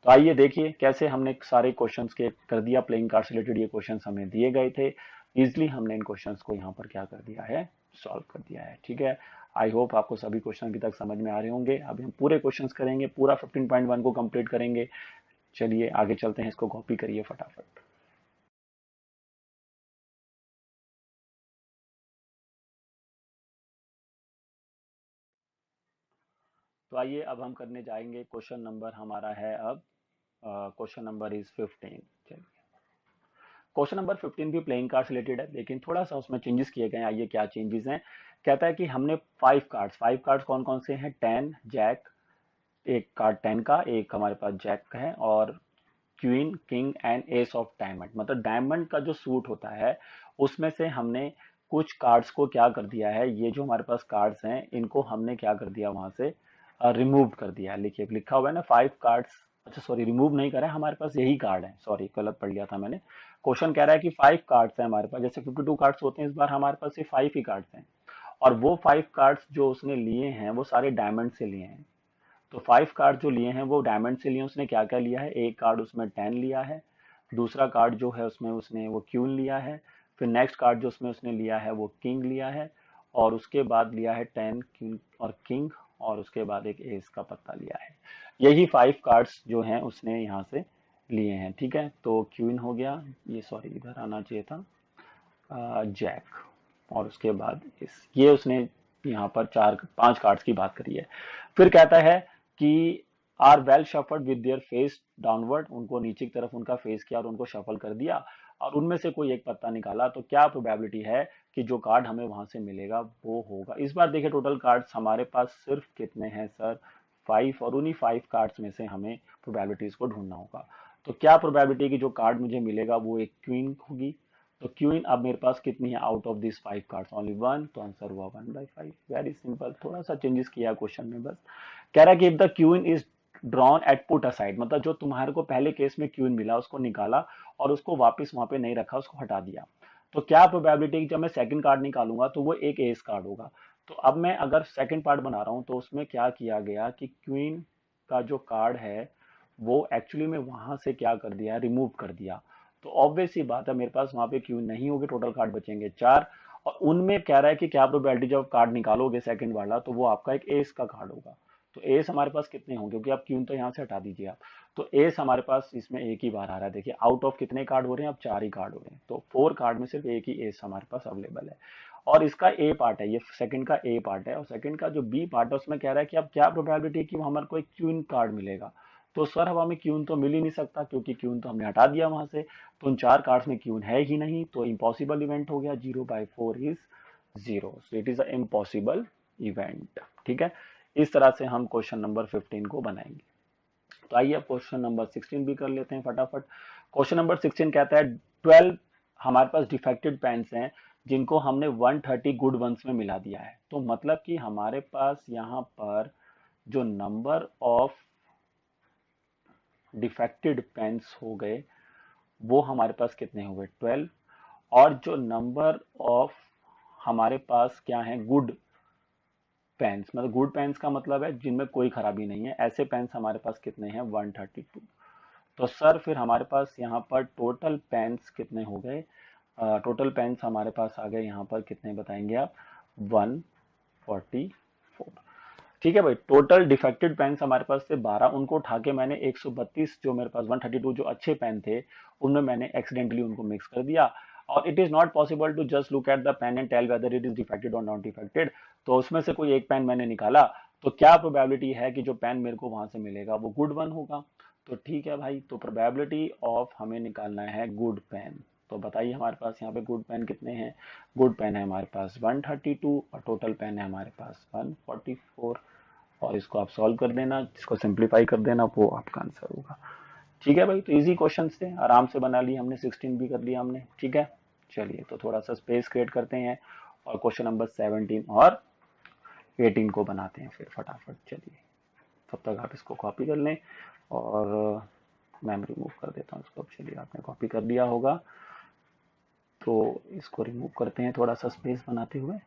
तो आइए देखिए कैसे हमने सारे क्वेश्चंस के कर दिया, प्लेइंग कार्ड से रिलेटेड ये क्वेश्चंस हमें दिए गए थे, इजिली हमने इन क्वेश्चंस को यहाँ पर क्या कर दिया है, सॉल्व कर दिया है। ठीक है, आई होप आपको सभी क्वेश्चन अभी तक समझ में आ रहे होंगे। अभी हम पूरे क्वेश्चंस करेंगे, पूरा 15.1 को कंप्लीट करेंगे। चलिए आगे चलते हैं, इसको कॉपी करिए फटाफट। तो आइए अब हम करने जाएंगे, क्वेश्चन नंबर हमारा है अब, क्वेश्चन नंबर इज 15। चलिए, क्वेश्चन नंबर 15 भी प्लेइंग कार्ड रिलेटेड है, लेकिन थोड़ा सा उसमें चेंजेस किए गए हैं। आइए क्या चेंजेस हैं, कहता है कि हमने 5 कार्ड्स कौन कौन से हैं, 10 जैक, एक कार्ड 10 का, एक हमारे पास जैक का है, और queen king and S of diamond. मतलब डायमंड का जो सूट होता है उसमें से हमने कुछ कार्ड्स को क्या कर दिया है, ये जो हमारे पास कार्ड्स हैं इनको हमने क्या कर दिया, वहां से रिमूव कर दिया। लिखिए, लिखा हुआ है ना 5 कार्ड्स, अच्छा सॉरी रिमूव नहीं करा है, हमारे पास यही कार्ड है, सॉरी गलत पढ़ लिया था मैंने। क्वेश्चन कह रहा है कि 5 कार्ड्स है हमारे पास, जैसे 52 कार्ड्स होते हैं, इस बार हमारे पास सिर्फ 5 ही कार्ड्स हैं। और वो 5 कार्ड्स जो उसने लिए हैं वो सारे डायमंड से लिए हैं। तो 5 कार्ड जो लिए हैं वो डायमंड से लिए। उसने क्या क्या लिया है, एक कार्ड उसमें 10 लिया है, दूसरा कार्ड जो है उसमें उसने वो क्वीन लिया है, फिर नेक्स्ट कार्ड जो उसमें उसने लिया है वो किंग लिया है, और उसके बाद लिया है 10 क्वीन और किंग, और उसके बाद एक एस का पत्ता लिया है। यही 5 कार्ड्स जो हैं उसने यहाँ से लिए हैं। ठीक है, तो क्वीन हो गया, ये सॉरी इधर आना चाहिए था, जैक, और उसके बाद इस ये उसने यहाँ पर 4 5 कार्ड्स की बात करी है। फिर कहता है कि are well shuffled with their face downward, उनको नीचे की तरफ उनका फेस किया और उनको शफल कर दिया, और उनमें से कोई एक पत्ता निकाला, तो क्या प्रोबेबिलिटी है कि जो कार्ड हमें वहां से मिलेगा वो होगा। इस बार देखिए टोटल कार्ड्स हमारे पास सिर्फ कितने हैं सर, 5, और उन्हीं 5 कार्ड्स में से हमें प्रोबेबिलिटीज को ढूंढना होगा। तो क्या प्रोबेबिलिटी कि जो कार्ड मुझे मिलेगा वो एक क्वीन होगी। तो क्वीन अब मेरे पास कितनी है, out of this 5 cards only 1, तो आंसर हुआ 1/5। वेरी सिंपल, थोड़ा सा चेंजेस किया क्वेश्चन में बस। कह रहा है कि if the queen is drawn at put aside, मतलब जो तुम्हारे को पहले केस में क्वीन मिला उसको निकाला और उसको वापस वहां पे नहीं रखा, उसको हटा दिया, तो क्या प्रोबेबिलिटी जब मैं सेकंड कार्ड निकालूंगा तो वो एक एस कार्ड होगा। तो अब मैं अगर सेकंड पार्ट बना रहा हूं तो उसमें क्या किया गया कि क्वीन का जो कार्ड है वो एक्चुअली में वहां से क्या कर दिया, रिमूव कर दिया। तो ऑब्वियस सी बात है मेरे पास वहां पे क्वीन नहीं होगी, टोटल कार्ड बचेंगे 4, और उनमें कह रहा है कि क्या प्रोबेबिलिटी जब कार्ड निकालोगे सेकंड वाला तो वो आपका एक एस का कार्ड होगा। तो एस हमारे पास कितने होंगे, क्योंकि आप क्वीन तो यहाँ से हटा दीजिए आप, तो एस हमारे पास इसमें एक ही बार आ रहा है। देखिए आउट ऑफ कितने कार्ड हो रहे हैं, अब 4 ही कार्ड हो रहे हैं, तो 4 कार्ड में सिर्फ एक ही एस हमारे पास अवेलेबल है। और इसका ए पार्ट है, ये सेकंड का ए पार्ट है, और सेकंड का जो बी पार्ट है उसमें कह रहा है कि अब क्या प्रोबेबिलिटी है कि हमारे को एक क्वीन कार्ड मिलेगा। तो सर अब हमें क्यून तो मिल ही नहीं सकता, क्योंकि क्यून तो हमने हटा दिया वहां से, तो उन 4 कार्ड्स में क्यून है ही नहीं, तो इम्पॉसिबल इवेंट हो गया, 0/4 is 0, so it is a impossible event. ठीक है, इस तरह से हम क्वेश्चन नंबर 15 को बनाएंगे। तो आइए अब क्वेश्चन नंबर 16 भी कर लेते हैं फटाफट। क्वेश्चन नंबर 16 कहता है 12 हमारे पास डिफेक्टेड पेन्स हैं जिनको हमने 130 गुड वंस में मिला दिया है। तो मतलब कि हमारे पास यहाँ पर जो नंबर ऑफ डिफेक्टेड पेन्स हो गए वो हमारे पास कितने हो गए, 12, और जो नंबर ऑफ हमारे पास क्या है, गुड पेन्स, मतलब गुड पेन्स का मतलब है जिनमें कोई खराबी नहीं है, ऐसे पेन्स हमारे पास कितने हैं, 132। तो सर फिर हमारे पास यहाँ पर टोटल पेन्स कितने हो गए, टोटल पेन्स हमारे पास आ गए यहाँ पर कितने बताएंगे आप, 144। ठीक है भाई, टोटल डिफेक्टेड पेन्स हमारे पास थे 12, उनको उठा के मैंने 132 जो मेरे पास 132 जो अच्छे पेन थे उनमें मैंने एक्सीडेंटली उनको मिक्स कर दिया। और it is not possible to just look at the pen and tell whether it is defected और नॉट डिफेक्टेड। तो उसमें से कोई एक पेन मैंने निकाला, तो क्या प्रोबेबिलिटी है कि जो पेन मेरे को वहां से मिलेगा वो गुड वन होगा। तो ठीक है भाई, तो प्रोबेबिलिटी ऑफ हमें निकालना है गुड पेन। तो बताइए हमारे पास यहाँ पे गुड पेन कितने हैं, गुड पेन है हमारे पास 132 और टोटल पेन है हमारे पास 144, और इसको आप सॉल्व कर देना, इसको सिंप्लीफाई कर देना, वो आपका आंसर होगा। ठीक है भाई, तो इजी क्वेश्चन थे, आराम से बना लिए हमने, 16 भी कर लिया हमने। ठीक है, चलिए तो थोड़ा सा स्पेस क्रिएट करते हैं और क्वेश्चन नंबर 17 और 18 को बनाते हैं फिर फटाफट। चलिए तब तक आप इसको कॉपी कर लें, और मैं रिमूव कर देता हूँ इसको। अब चलिए आपने कॉपी कर दिया होगा, तो इसको रिमूव करते हैं थोड़ा सा स्पेस बनाते हुए।